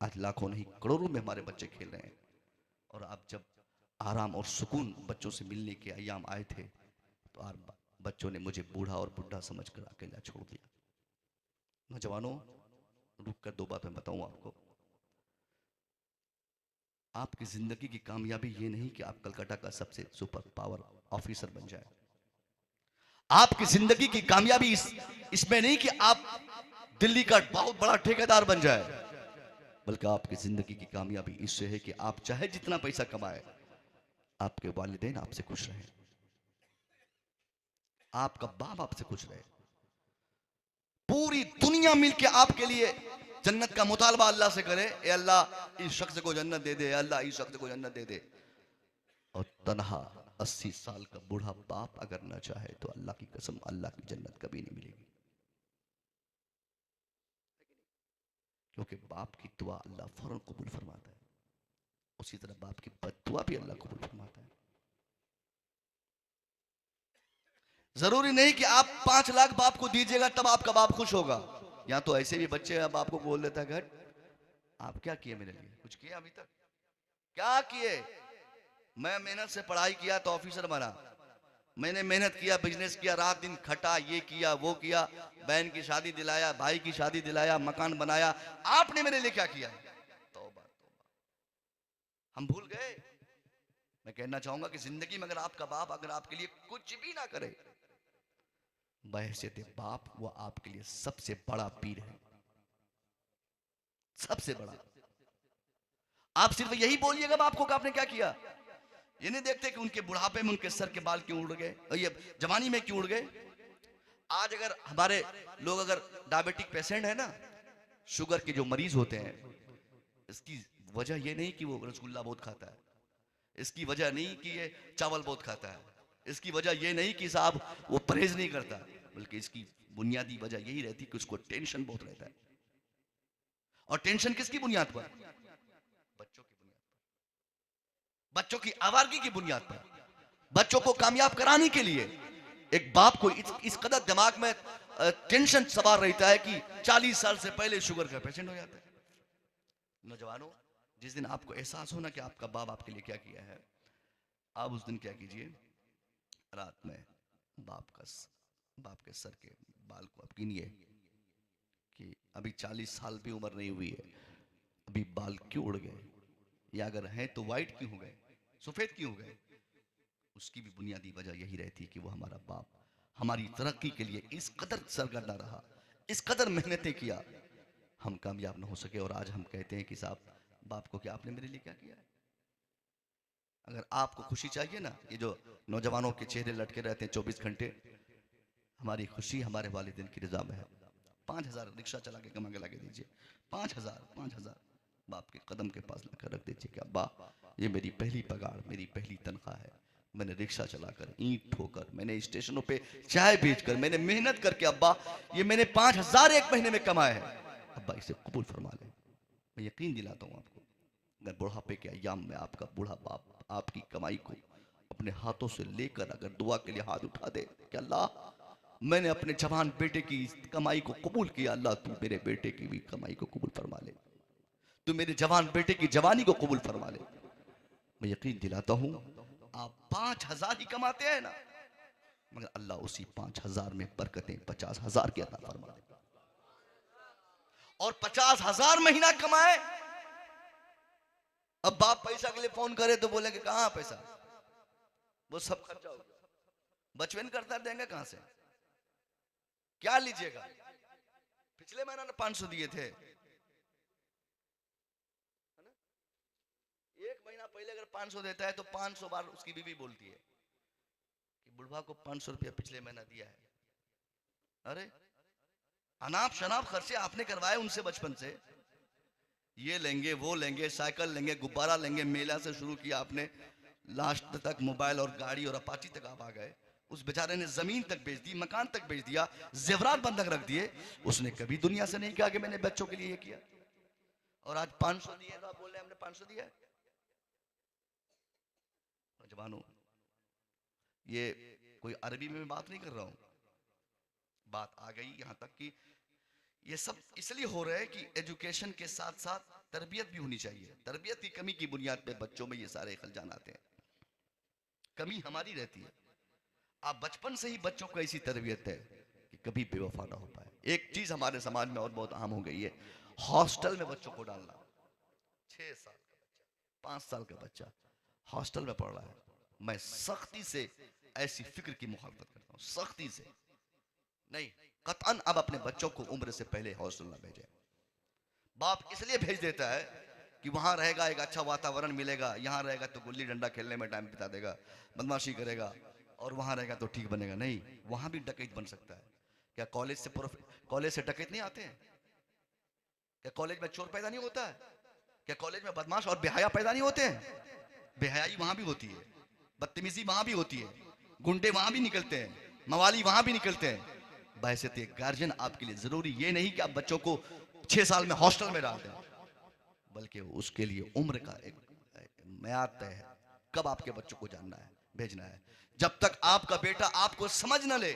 आज लाखों नहीं करोड़ों में हमारे बच्चे खेल रहे हैं, और अब जब आराम और सुकून बच्चों से मिलने के अयाम आए थे तो आज बच्चों ने मुझे बूढ़ा और बुढ़ा समझकर अकेला छोड़ दिया। नौजवानों, रुक कर 2 बात मैं बताऊं आपको। आपकी जिंदगी की कामयाबी ये नहीं कि आप कलकत्ता का सबसे सुपर पावर ऑफिसर बन जाए। आपकी जिंदगी की कामयाबी इसमें नहीं कि आप दिल्ली का बहुत बड़ा ठेकेदार बन जाए, बल्कि आपकी जिंदगी की कामयाबी इससे है कि आप चाहे जितना पैसा कमाए, आपके वालिदैन आपसे खुश रहे, आपका बाप आपसे खुश रहे। पूरी दुनिया मिलके आपके लिए जन्नत का मुतालबा अल्लाह से करे, ए अल्लाह इस शख्स को जन्नत दे दे, अल्लाह इस शख्स को जन्नत दे दे, और तनहा 80 साल का बूढ़ा बाप अगर ना चाहे तो अल्लाह की कसम अल्लाह की जन्नत कभी नहीं मिलेगी। क्योंकि बाप की दुआ अल्लाह फौरन कबूल फरमाता है, उसी तरह बाप की बद्दुआ भी अल्लाह कबूल फरमाता है। जरूरी नहीं कि आप 5 लाख बाप को दीजिएगा तब आपका बाप खुश होगा। यहाँ तो ऐसे भी बच्चे अब आपको बोल देता है, घट आप क्या किए मेरे लिए, कुछ किया अभी तक, क्या किए? मैं मेहनत से पढ़ाई किया तो ऑफिसर बना, मैंने मेहनत किया, बिजनेस किया, रात दिन खटा, ये किया वो किया, बहन की शादी दिलाया, भाई की शादी दिलाया, मकान बनाया, आपने मेरे लिए क्या किया? तौबा तौबा, हम भूल गए। मैं कहना चाहूंगा कि जिंदगी में अगर आपका बाप अगर आपके लिए कुछ भी ना करे, बहैसियत बाप वो आपके लिए सबसे बड़ा पीर है, सबसे बड़ा। आप सिर्फ यही बोलिएगा बाप को कि आपने क्या किया। ये नहीं देखते कि उनके बुढ़ापे में उनके सर के बाल क्यों उड़ गए, और ये जवानी में क्यों उड़ गए। आज अगर हमारे लोग अगर डायबिटिक पेशेंट है ना, शुगर के जो मरीज होते हैं, इसकी वजह ये नहीं कि वो रसगुल्ला बहुत खाता है, इसकी वजह नहीं कि ये चावल बहुत खाता है, इसकी वजह ये नहीं कि साहब वो परहेज नहीं करता, बल्कि इसकी बुनियादी वजह यही रहती कि उसको टेंशन बहुत रहता है। और टेंशन किसकी बुनियाद पर? बच्चों की बुनियाद पर, बच्चों की आवारगी की बुनियाद पर। बच्चों को कामयाब कराने के लिए एक बाप को इस कदर दिमाग में टेंशन सवार रहता है कि 40 साल से पहले शुगर का पेशेंट हो जाता है। नौजवानों, जिस दिन आपको एहसास हो ना कि आपका बाप आपके लिए क्या किया है, आप उस दिन क्या कीजिए, रात में बाप के सर के बाल को आप गिनिए कि अभी 40 साल भी उम्र नहीं हुई है, अभी बाल क्यों उड़ गए, या अगर हैं तो वाइट क्यों हो गए, सफेद क्यों हो गए। उसकी भी बुनियादी वजह यही रहती है कि वो हमारा बाप हमारी तरक्की के लिए इस कदर सरगर्दा रहा, इस कदर मेहनतें किया, हम कामयाब ना हो सके। और आज हम कहते हैं कि साहब बाप को क्या आपने मेरे लिए क्या किया है। अगर आपको खुशी चाहिए ना, ये जो नौजवानों के चेहरे लटके रहते हैं 24 घंटे, हमारी खुशी हमारे वालिदैन की रजा में है। 5,000 रिक्शा चला के कमा के ला के दीजिए, 5,000 बाप के कदम के पास लाकर रख दीजिए कि अब्बा ये मेरी पहली पगार, मेरी पहली तनख्वाह है, मैंने रिक्शा चलाकर, ईंट ठोकर, मैंने स्टेशनों पे चाय बेचकर, मैंने मेहनत करके अब्बा ये मैंने 5,000 एक महीने में कमाए हैं, अब्बा इसे कबूल फरमा ले। मैं यकीन दिलाता हूँ आपको, अगर बुढ़ापे के अयाम में आपका बूढ़ा बाप आपकी कमाई को अपने हाथों से लेकर अगर दुआ के लिए हाथ उठा दे कि अल्लाह मैंने अपने जवान बेटे की कमाई को कबूल किया, अल्लाह तू मेरे बेटे की भी कमाई को कबूल फरमा ले, तू मेरे जवान बेटे की जवानी को कबूल फरमा ले। मैं यकीन दिलाता हूं आप 5,000 ही कमाते हैं ना, मगर अल्लाह उसी 5,000 में बरकतें 50,000 की अता फरमा दे। और 50,000 महीना कमाए, अब बाप पैसा के लिए फोन करे तो बोले कि कहां पैसा, वो सब खर्चा हो गया, बचपन करता देंगे कहां से, क्या लीजिएगा। पिछले महीना ने 500 दिए थे, एक महीना पहले अगर 500 देता है तो 500 बार उसकी बीवी बोलती है कि बुढ़वा को 500 रुपया पिछले महीना दिया है। अरे अनाप शनाप खर्चे आपने करवाए उनसे बचपन से, ये लेंगे वो लेंगे, साइकिल लेंगे, गुब्बारा लेंगे, मेला से शुरू किया आपने, लास्ट तक मोबाइल और गाड़ी और अपाची तक आप आ गए। उस बेचारे ने जमीन तक बेच दी, मकान तक बेच दिया, जेवरात बंधक रख दिए, उसने कभी दुनिया से नहीं कहा कि मैंने बच्चों के लिए ये किया। और आज 500 दिए तो आप बोल रहे हैं हमने 500 दिया है। नौजवानों, ये कोई अरबी में बात नहीं कर रहा हूं, बात आ गई यहां तक कि ये सब इसलिए हो रहा है कि एजुकेशन के साथ साथ तरबियत भी होनी चाहिए। तरबियत की कमी की बुनियाद पे बच्चों में ये सारे खलजान आते हैं, कमी हमारी रहती है। आप बचपन से ही बच्चों को ऐसी तरबियत है कि कभी बेवफा ना हो पाए। एक चीज हमारे समाज में और बहुत आम हो गई है, हॉस्टल में बच्चों को डालना। 6 साल का बच्चा, 5 साल का बच्चा हॉस्टल में पढ़ रहा है, मैं सख्ती से ऐसी फिक्र की मुखालफत करता हूँ, सख्ती से नहीं, कतअन अब अपने बच्चों को उम्र से पहले हॉस्टल ना भेजें। बाप इसलिए भेज देता है कि वहां रहेगा, एक अच्छा वातावरण मिलेगा, यहाँ रहेगा तो गुल्ली डंडा खेलने में टाइम बिता देगा, बदमाशी करेगा, और वहां रहेगा तो ठीक बनेगा। नहीं, वहां भी डकैत बन सकता है। क्या कॉलेज से डकैत नहीं आते हैं? क्या कॉलेज में चोर पैदा नहीं होता है? क्या कॉलेज में बदमाश और बेहया पैदा नहीं होते हैं? बेहयाई वहां भी होती है, बदतमीजी वहां भी होती है, गुंडे वहां भी निकलते हैं, मवाली वहां भी निकलते हैं। बहैसियत एक गार्जियन आपके लिए जरूरी ये नहीं कि आप बच्चों को 6 साल में हॉस्टल में डाल दें, बल्कि उसके लिए उम्र का एक म्याद तय है, कब आपके बच्चों को जानना है, भेजना है। जब तक आपका बेटा आपको समझ न ले,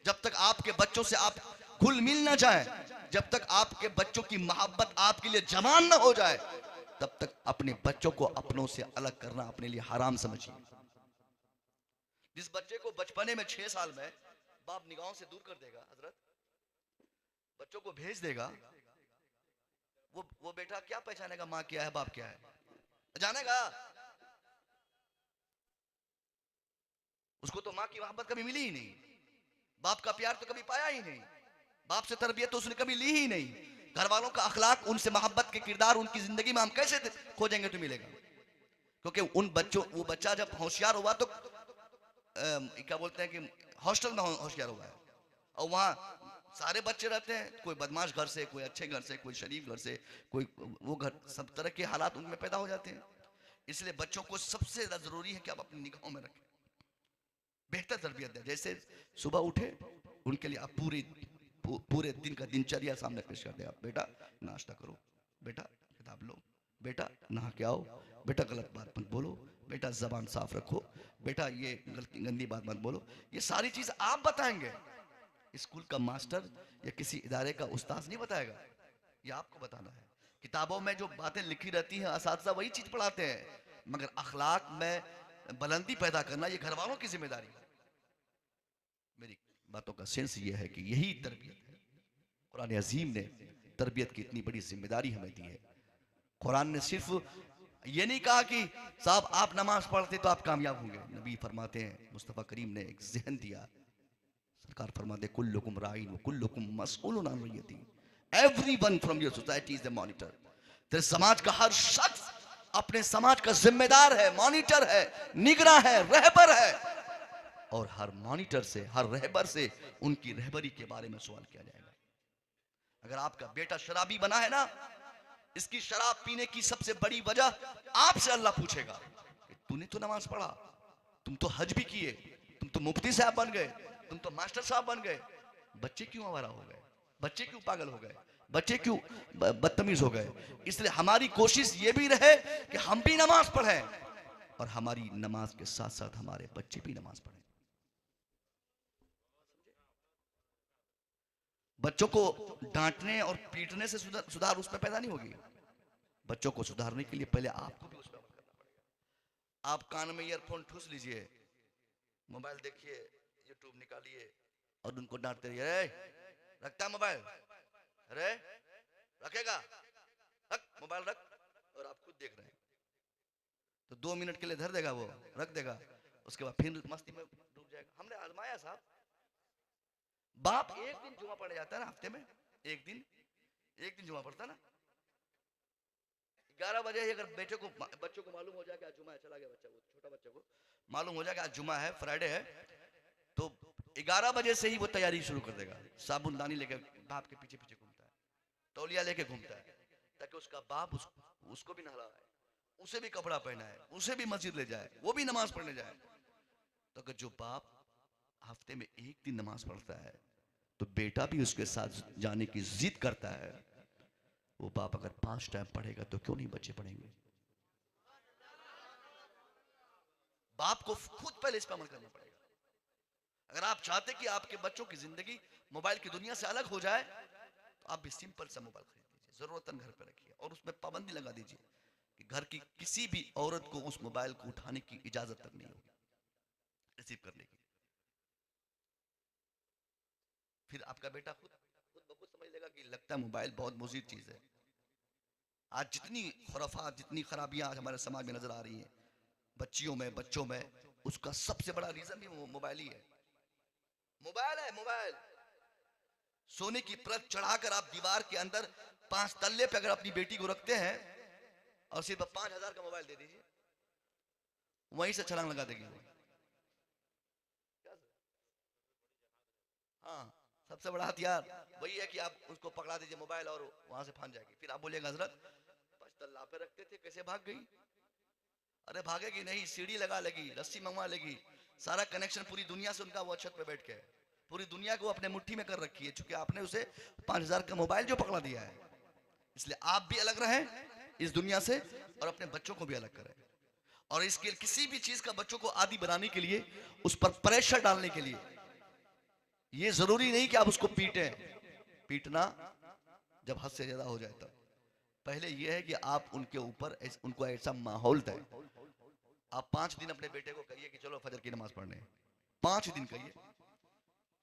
जब तक आपके बच्चों से आप घुल मिल ना जाए, जब तक आपके बच्चों की मोहब्बत आपके लिए जवान ना हो जाए, तब तक अपने बच्चों को अपनों से अलग करना अपने लिए हराम समझिए। जिस बच्चे को बचपने में 6 साल में बाप निगाहों से दूर कर देगा, हजरत बच्चों को भेज देगा, वो बेटा क्या पहचानेगा माँ क्या है बाप क्या है? जानेगा? उसको तो माँ की मोहब्बत कभी मिली ही नहीं, बाप का प्यार तो कभी पाया ही नहीं, बाप से तरबियत तो उसने कभी ली ही नहीं। घर वालों का अखलाक, उनसे मोहब्बत के किरदार उनकी जिंदगी में हम कैसे खोजेंगे तो मिलेगा? क्योंकि उन बच्चों, वो बच्चा जब होशियार हुआ तो क्या बोलते हैं कि हॉस्टल में होशियार हुआ है, और वहाँ सारे बच्चे रहते हैं, कोई बदमाश घर से, कोई अच्छे घर से, कोई शरीफ घर से, कोई वो घर, सब तरह के हालात उनमें पैदा हो जाते हैं। इसलिए बच्चों को सबसे ज्यादा जरूरी है कि आप अपनी निगाहों में रखें, बेहतर तरबियत दें। जैसे सुबह उठे, उनके लिए आप पूरे दिन का दिनचर्या सामने पेश कर दे। आप बेटा नाश्ता करो, बेटा किताब लो, बेटा नहा के आओ, बेटा गलत बात मत बोलो, बेटा जबान साफ रखो, बेटा ये गलती गंदी बात मत बोलो। ये सारी चीज आप बताएंगे, स्कूल का मास्टर या किसी इदारे का उस्ताद नहीं बताएगा, ये आपको बताना है। किताबों में जो बातें लिखी रहती हैं असातिज़ा वही चीज पढ़ाते हैं, मगर अखलाक में बुलंदी पैदा करना ये घर वालों की जिम्मेदारी है। मेरी बातों का सेंस ये है कि यही तरबियत है। कुरान अजीम ने तरबियत की इतनी बड़ी जिम्मेदारी हमें दी है। कुरान ने सिर्फ ये नहीं कहा कि साहब आप नमाज पढ़ते तो आप कामयाब होंगे। नबी फरमाते हैं, मुस्तफ़ा करीम ने एक जहन दिया, सरकार फरमाते कुल्लुकुम राइन व कुल्लुकुम मसऊलुन अन रइयती, everyone from your society is the monitor. तेरे समाज का हर शख्स अपने समाज का जिम्मेदार है, मॉनिटर है, निगरां है, रहबर है, और हर मॉनिटर से, हर रहबर से उनकी रहबरी के बारे में सवाल किया जाएगा। अगर आपका बेटा शराबी बना है ना, इसकी शराब पीने की सबसे बड़ी वजह आपसे अल्लाह पूछेगा कि तूने तो नमाज पढ़ा, तुम तो हज भी किए, तुम तो मुफ्ती साहब बन गए, तुम तो मास्टर साहब बन गए, बच्चे क्यों आवारा हो गए, बच्चे क्यों पागल हो गए, बच्चे क्यों बदतमीज हो गए? इसलिए हमारी कोशिश ये भी रहे कि हम भी नमाज पढ़ें, और हमारी नमाज के साथ साथ हमारे बच्चे भी नमाज पढ़ें। बच्चों को डांटने और पीटने से सुधार उसमें पैदा नहीं होगी। बच्चों को सुधारने के लिए पहले आपको भी उसमें अमल करना पड़ेगा। आप कान में ईयरफोन ठूस लीजिए, मोबाइल देखिए, यूट्यूब निकालिए और उनको डांटते रहिए, रखता मोबाइल, अरे रखेगा, रख मोबाइल रख, और आप खुद देख रहे हैं तो 2 मिनट के लिए धर देगा, वो रख देगा, उसके बाद फिर मस्ती में डूब जाएगा। हमने आजमाया साहब, बाप एक दिन जुमा पढ़ने जाता है ना हफ्ते में, एक दिन जुमा पढ़ता ना, 11 बजे अगर बच्चों को मालूम हो जाए कि आज जुमा है, चला गया बच्चा, वो छोटा बच्चा को मालूम हो जाए कि आज जुमा है, फ्राइडे है, तो 11 बजे से ही वो तैयारी शुरू कर देगा। साबुनदानी लेके बाप के पीछे पीछे घूमता है, तौलिया लेके घूमता है, ताकि उसका बाप उसको भी नहलाए, उसे भी कपड़ा पहनाए, उसे भी मस्जिद ले जाए, वो भी नमाज पढ़ने जाए। तो अगर जो बाप हफ्ते में एक दिन नमाज पढ़ता है, तो बेटा भी उसके साथ जाने की जिद करता है। वो बाप अगर 5 टाइम पढ़ेगा तो क्यों नहीं बच्चे पढ़ेंगे? बाप को खुद पहले इस पर अमल करना पड़ेगा। अगर आप चाहते कि आपके बच्चों की जिंदगी मोबाइल की दुनिया से अलग हो जाए, तो आप भी सिंपल सा मोबाइल खरीद लीजिए, जरूरतन घर पे रखिए, और उसमें पाबंदी लगा दीजिए कि घर की किसी भी औरत को उस मोबाइल को उठाने की इजाजत तक नहीं होगी, रिसीव करने की। फिर आपका बेटा खुद खुद ब खुद समझ लेगा कि लगता है मोबाइल बहुत मुफीद चीज है। आज जितनी खुराफात, जितनी खराबियां आज हमारे समाज में नजर आ रही हैं, बच्चियों में, बच्चों में, उसका सबसे बड़ा रीजन भी मोबाइल ही है। मोबाइल है, मोबाइल। सोने की परत चढ़ाकर आप दीवार के अंदर 5 तल्ले पे अगर अपनी बेटी को रखते हैं और सिर्फ 5,000 का मोबाइल दे दीजिए, वहीं से छलांग लगा देगी वो। हाँ, सबसे बड़ा हथियार वही है कि आप उसको पकड़ा दीजिए मोबाइल और वहां से फान जाएगी। फिर आप बोलिएगा हजरत 5 तल्ला पे रखते थे, कैसे भाग गई? अरे भागेगी नहीं, सीढ़ी लगा लेगी, रस्सी मंगवा लेगी, सारा कनेक्शन पूरी दुनिया से उनका वो छत पे बैठ के है, पूरी दुनिया को अपने मुट्ठी में कर रखी है, चूंकि आपने उसे 5,000 का मोबाइल जो पकड़ा दिया है। इसलिए आप भी अलग रहें इस दुनिया से और अपने बच्चों को भी अलग करें। और इसके किसी भी चीज का बच्चों को आदी बनाने के लिए, उस पर प्रेशर डालने के लिए, ये जरूरी नहीं कि आप उसको पीटें। पीटना जब हद से ज्यादा हो जाए तब। पहले यह है कि आप उनके ऊपर उनको ऐसा माहौल दें। आप 5 दिन अपने बेटे को कहिए कि चलो फजर की नमाज पढ़ने, 5 दिन कहिए।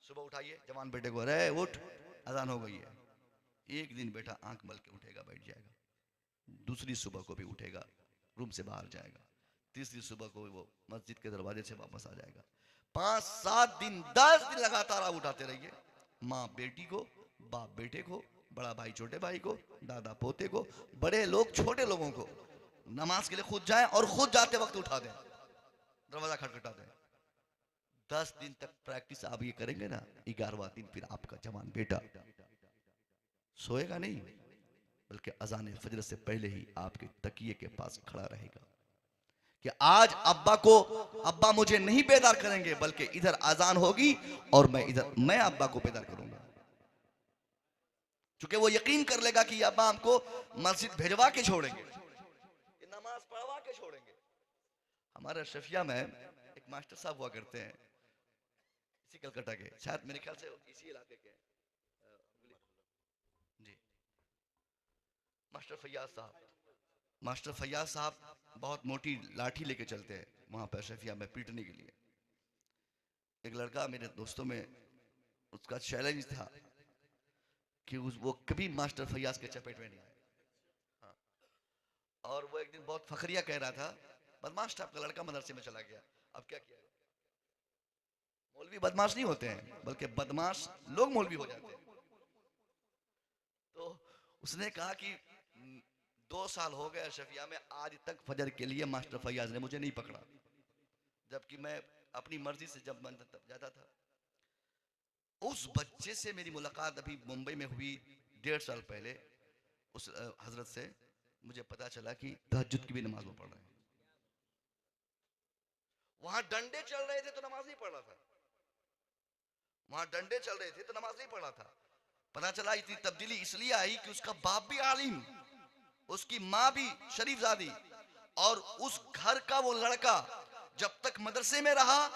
सुबह उठाइए जवान बेटे को, अरे उठ अजान हो गई है। एक दिन बेटा आंख मल के उठेगा, बैठ जाएगा। दूसरी सुबह को भी उठेगा, रूम से बाहर जाएगा। तीसरी सुबह को वो मस्जिद के दरवाजे से वापस आ जाएगा। 5-7 दिन 10 दिन लगातार आप उठाते रहिए। माँ बेटी को, बाप बेटे को, बड़ा भाई छोटे भाई को, दादा पोते को, बड़े लोग छोटे लोगों को नमाज के लिए खुद जाएं और खुद जाते वक्त उठा दें, दरवाजा खटखटा दें। 10 दिन तक प्रैक्टिस आप ये करेंगे ना, 11वां दिन फिर आपका जवान बेटा सोएगा नहीं, बल्कि अजान फजर से पहले ही आपके तकिए के पास खड़ा रहेगा कि आज अब्बा मुझे नहीं बेदार करेंगे, बल्कि इधर अजान होगी और मैं अब्बा को बेदार करूंगा। क्योंकि वो यकीन कर लेगा कि अब्बा हमको मस्जिद भेजवा के छोड़ेंगे, नमाज पढ़वा के छोड़ेंगे। हमारे शफिया में एक मास्टर साहब हुआ करते हैं, इसी कलकत्ता के, शायद मेरे ख्याल से इसी इलाके के जी, मास्टर फैयाज साहब। मास्टर फैयाज साहब बहुत मोटी लाठी लेके चलते हैं वहां पर शफिया में पीटने के लिए। एक लड़का मेरे दोस्तों में, उसका चैलेंज था कि वो कभी मास्टर फैयाज के चपेट में नहीं आए। हाँ। और वो एक दिन बहुत फखरिया कह रहा था, बदमाश था आपका लड़का, मदरसे में चला गया, अब क्या किया। मौलवी बदमाश नहीं होते हैं, बल्कि बदमाश लोग मौलवी हो जाते हैं। तो उसने कहा कि 2 साल हो गए शफिया में, आज तक फजर के लिए मास्टर फैयाज ने मुझे नहीं पकड़ा, जबकि मैं अपनी मर्जी से जब मन तब जाता था। उस बच्चे से मेरी मुलाकात अभी मुंबई में हुई 1.5 साल पहले। उस हजरत से मुझे पता चला कि तहज्जुद की भी नमाज वो पढ़ रहे हैं। वहां डंडे चल रहे थे तो नमाज नहीं पढ़ रहा था, वहां डंडे चल रहे थे तो नमाज नहीं पढ़ रहा था। पता चला इतनी तब्दीली इसलिए आई कि उसका बाप भी आलिम, उसकी माँ भी शरीफजादी, और उस घर का वो लड़का जब तक मदरसे में रहा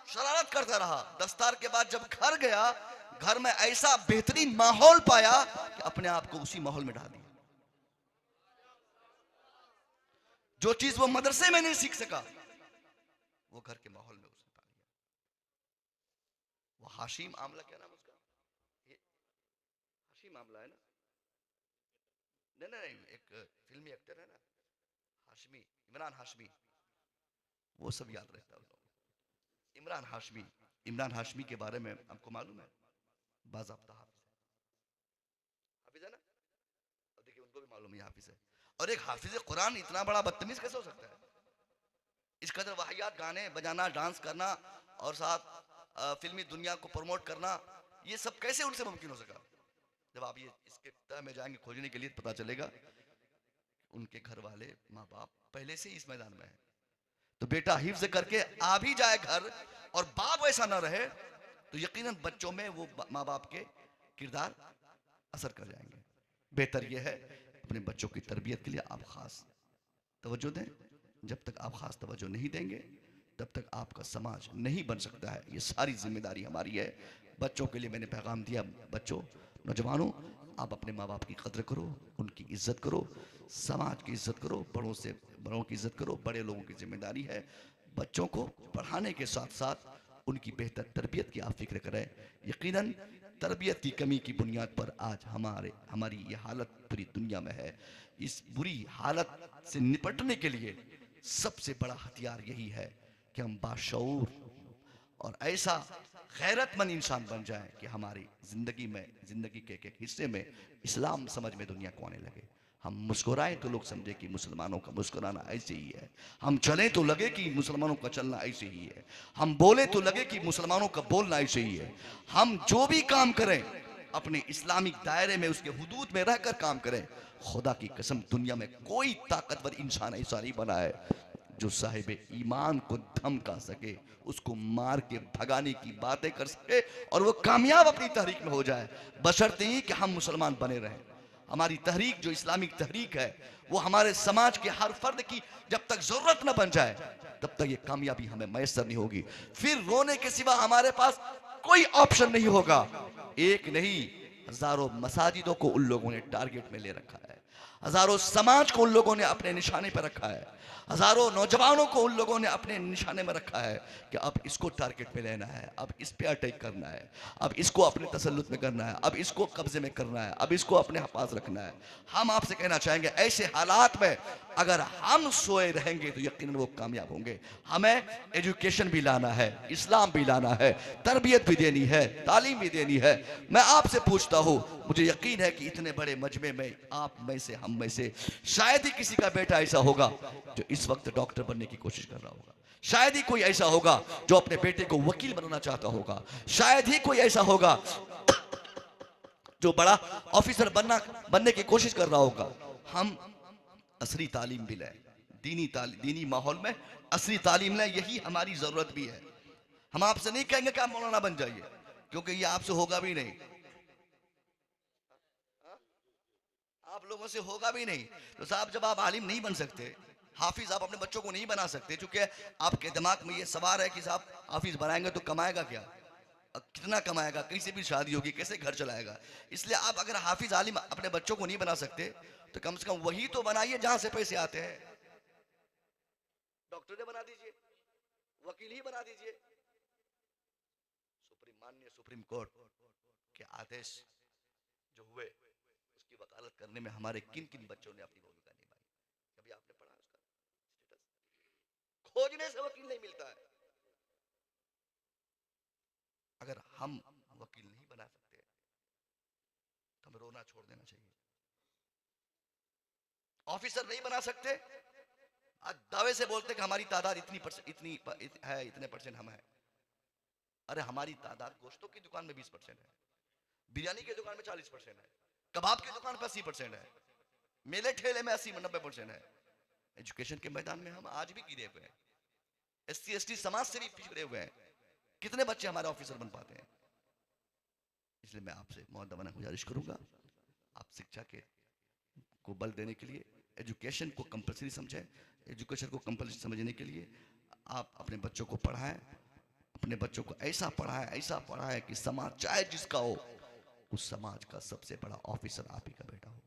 शरारत करता रहा। दस्तार के बाद जब घर गया, घर में ऐसा बेहतरीन माहौल पाया कि अपने आप को उसी माहौल में डाल दिया। जो चीज वो मदरसे में नहीं सीख सका, वो घर के माहौल में उसने पा लिया। वो हाशिम आमला, क्या नाम उसका, हाशिम आमला है ना? नहीं, एक फिल्मी एक्टर है ना, हाशमी, इमरान हाशमी, वो सब याद रहता है उन लोगों को। इमरान हाशमी के बारे में आपको मालूम है? बाज़ाब्ता हाफिज है ना? और देखिए उनको भी मालूम है हाफिज है। और एक हाफिज कुरान इतना बड़ा बदतमीज कैसे हो सकता है? इस कदर वाहियात गाने बजाना, डांस करना और साथ फिल्मी दुनिया को प्रमोट करना, ये सब कैसे उनसे मुमकिन हो सका? जब आप ये इसके तह में जाएंगे खोजने के लिए, पता चलेगा उनके घर वाले माँ बाप पहले से इस मैदान में है। तो बेटा हिफ्ज करके आ भी जाए घर और बाप ऐसा ना रहे, तो यकीनन बच्चों में वो माँ बाप के किरदार असर कर जाएंगे। बेहतर यह है अपने बच्चों की तरबियत के लिए आप खास तवज्जो दें। जब तक आप खास तवज्जो नहीं देंगे, तब तक आपका समाज नहीं बन सकता है। ये सारी जिम्मेदारी हमारी है। बच्चों के लिए मैंने पैगाम दिया, बच्चों, नौजवानों, आप अपने माँ बाप की कदर करो, उनकी इज्जत करो, समाज की इज्जत करो, बड़ों की इज्जत करो। बड़े लोगों की जिम्मेदारी है बच्चों को पढ़ाने के साथ साथ उनकी बेहतर तरबियत की आप फिक्र करें। यकीनन तरबियत की कमी की बुनियाद पर आज हमारी ये हालत पूरी दुनिया में है। इस बुरी हालत से निपटने के लिए सबसे बड़ा हथियार यही है कि हम बाशऊर और ऐसा गैरतमंद इंसान बन जाएं कि हमारी जिंदगी के एक हिस्से में इस्लाम समझ में दुनिया को आने लगे। हम मुस्कुराएं तो लोग समझे कि मुसलमानों का मुस्कुराना ऐसे ही है। हम चलें तो लगे कि मुसलमानों का चलना ऐसे ही है। हम बोले तो लगे कि मुसलमानों का बोलना ऐसे ही है। हम जो भी काम करें अपने इस्लामिक दायरे में, उसके हुदूद में रहकर काम करें। खुदा की कसम, दुनिया में कोई ताकतवर इंसान ऐसा नहीं बना है जो साहिब ईमान को धमका सके, उसको मार के भगाने की बातें कर सके और वो कामयाब अपनी तहरीक में हो जाए, बशर्ते ही कि हम मुसलमान बने रहें। हमारी तहरीक जो इस्लामिक तहरीक है वो हमारे समाज के हर फर्द की जब तक जरूरत न बन जाए तब तक ये कामयाबी हमें मैसर नहीं होगी। फिर रोने के सिवा हमारे पास कोई ऑप्शन नहीं होगा। एक नहीं, हजारों मसाजिदों को उन लोगों ने टारगेट में ले रखा है, हजारों समाज को उन लोगों ने अपने निशाने पर रखा है, हजारों नौजवानों को उन लोगों ने अपने निशाने में रखा है कि अब इसको टारगेट में लेना है, अब इस पे अटैक करना है, अब इसको अपने तसल्लुत में करना है, अब इसको कब्जे में करना है, अब इसको अपने पास रखना है। हम आपसे कहना चाहेंगे ऐसे हालात में अगर हम सोए रहेंगे तो यकीनन वो कामयाब होंगे। हमें एजुकेशन भी लाना है, इस्लाम भी लाना है, तरबियत भी देनी है, तालीम भी देनी है। मैं आपसे पूछता हूँ, मुझे यकीन है कि इतने बड़े मजमे में आप में से, हम में से शायद ही किसी का बेटा ऐसा होगा जो इस वक्त डॉक्टर बनने की कोशिश कर रहा होगा, शायद ही कोई ऐसा होगा जो अपने बेटे को वकील बनाना चाहता होगा, शायद ही कोई ऐसा होगा जो बड़ा ऑफिसर बनने की कोशिश कर रहा होगा। हम असली तालीम भी लें, दीनी माहौल में असली तालीम लें, यही हमारी जरूरत भी है। हम आपसे नहीं कहेंगे कि आप मौलाना बन जाइए, क्योंकि ये आपसे होगा भी नहीं, आप लोगों से होगा भी नहीं। तो साहब जब आप आलिम नहीं बन सकते, हाफिज आप अपने बच्चों को नहीं बना सकते, क्योंकि आपके दिमाग में ये सवाल है कि साहब हाफिज बनाएंगे तो कमाएगा क्या, कितना कमाएगा, कैसे भी शादी होगी, कैसे घर चलाएगा। इसलिए आप अगर हाफिज आलिम अपने बच्चों को नहीं बना सकते तो कम से कम वही तो बनाइए जहां से पैसे आते हैं। डॉक्टर बना दीजिए, वकील ही बना दीजिए। माननीय सुप्रीम कोर्ट के आदेश जो हुए उसकी वकालत करने में हमारे किन किन बच्चों ने अपनी भूमिका निभाई, कभी आपने पढ़ा उसका स्टेटस? खोजने से वकील नहीं मिलता है। अगर हम वकील नहीं बना सकते तो हमें रोना छोड़ देना चाहिए। ऑफिसर नहीं बना सकते, आज दावे से बोलते कि हमारी तादाद इतने परसेंट हम है। अरे हमारी तादाद गोश्तों की दुकान में 20% है, बिरयानी की दुकान में 40% है, कबाब की दुकान पर 80% है, मेले ठेले में 80-90% है। एजुकेशन के मैदान में हम आज भी गिरे हुए हैं, SC ST समाज से भी पिछड़े हुए हैं। कितने बच्चे हमारे ऑफिसर बन पाते हैं? इसलिए मैं आपसे मुअद्दबना गुजारिश करूंगा, आप शिक्षा के को बल देने के लिए एजुकेशन को कंपलसरी समझें। एजुकेशन को कंपलसरी समझने के लिए आप अपने बच्चों को पढ़ाएं, अपने बच्चों को ऐसा पढ़ाएं कि समाज चाहे जिसका हो, उस समाज का सबसे बड़ा ऑफिसर आप ही का बेटा हो।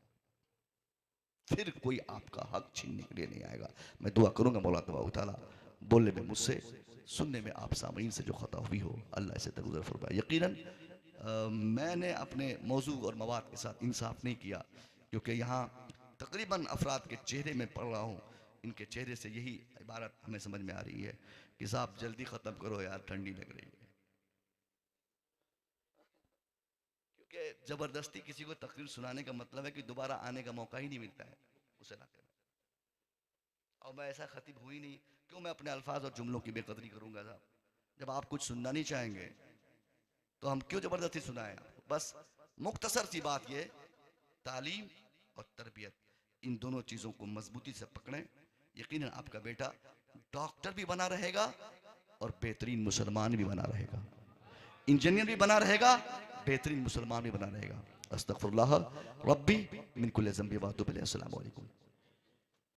फिर कोई आपका हक छीनने के लिए नहीं आएगा। मैं दुआ करूंगा मौला तबारक तआला बोलने में मुझसे, सुनने में आप सामीन से जो खता हुई हो अल्लाह इसे दरगुजर फरमाए। यकीनन मैंने अपने मौजू और मवाद के साथ इंसाफ नहीं किया, क्योंकि यहाँ तकरीबन अफराद के चेहरे में पढ़ रहा हूँ, इनके चेहरे से यही इबारत हमें समझ में आ रही है कि साहब जल्दी ख़त्म करो यार, ठंडी लग रही है। क्योंकि ज़बरदस्ती किसी को तकरीर सुनाने का मतलब है कि दोबारा आने का मौका ही नहीं मिलता है उस इलाके में। और मैं ऐसा खतीब हुई नहीं, क्यों मैं अपने अल्फाज और जुमलों की बेकदरी करूँगा साहब? जब आप कुछ सुनना नहीं चाहेंगे तो हम क्यों ज़बरदस्ती सुनाएं आपको? बस मुख्तसर सी बात ये, तालीम और तरबियत, इन दोनों चीज़ों को मजबूती से पकड़ें। यकीनन आपका बेटा डॉक्टर भी बना रहेगा और बेहतरीन मुसलमान भी बना रहेगा, इंजीनियर भी बना रहेगा, बेहतरीन मुसलमान भी बना रहेगा। अस्तगफिरुल्लाह रब्बी मिन कुल्लि ज़ंबि व अतूबु इलैह। अस्सलामु अलैकुम।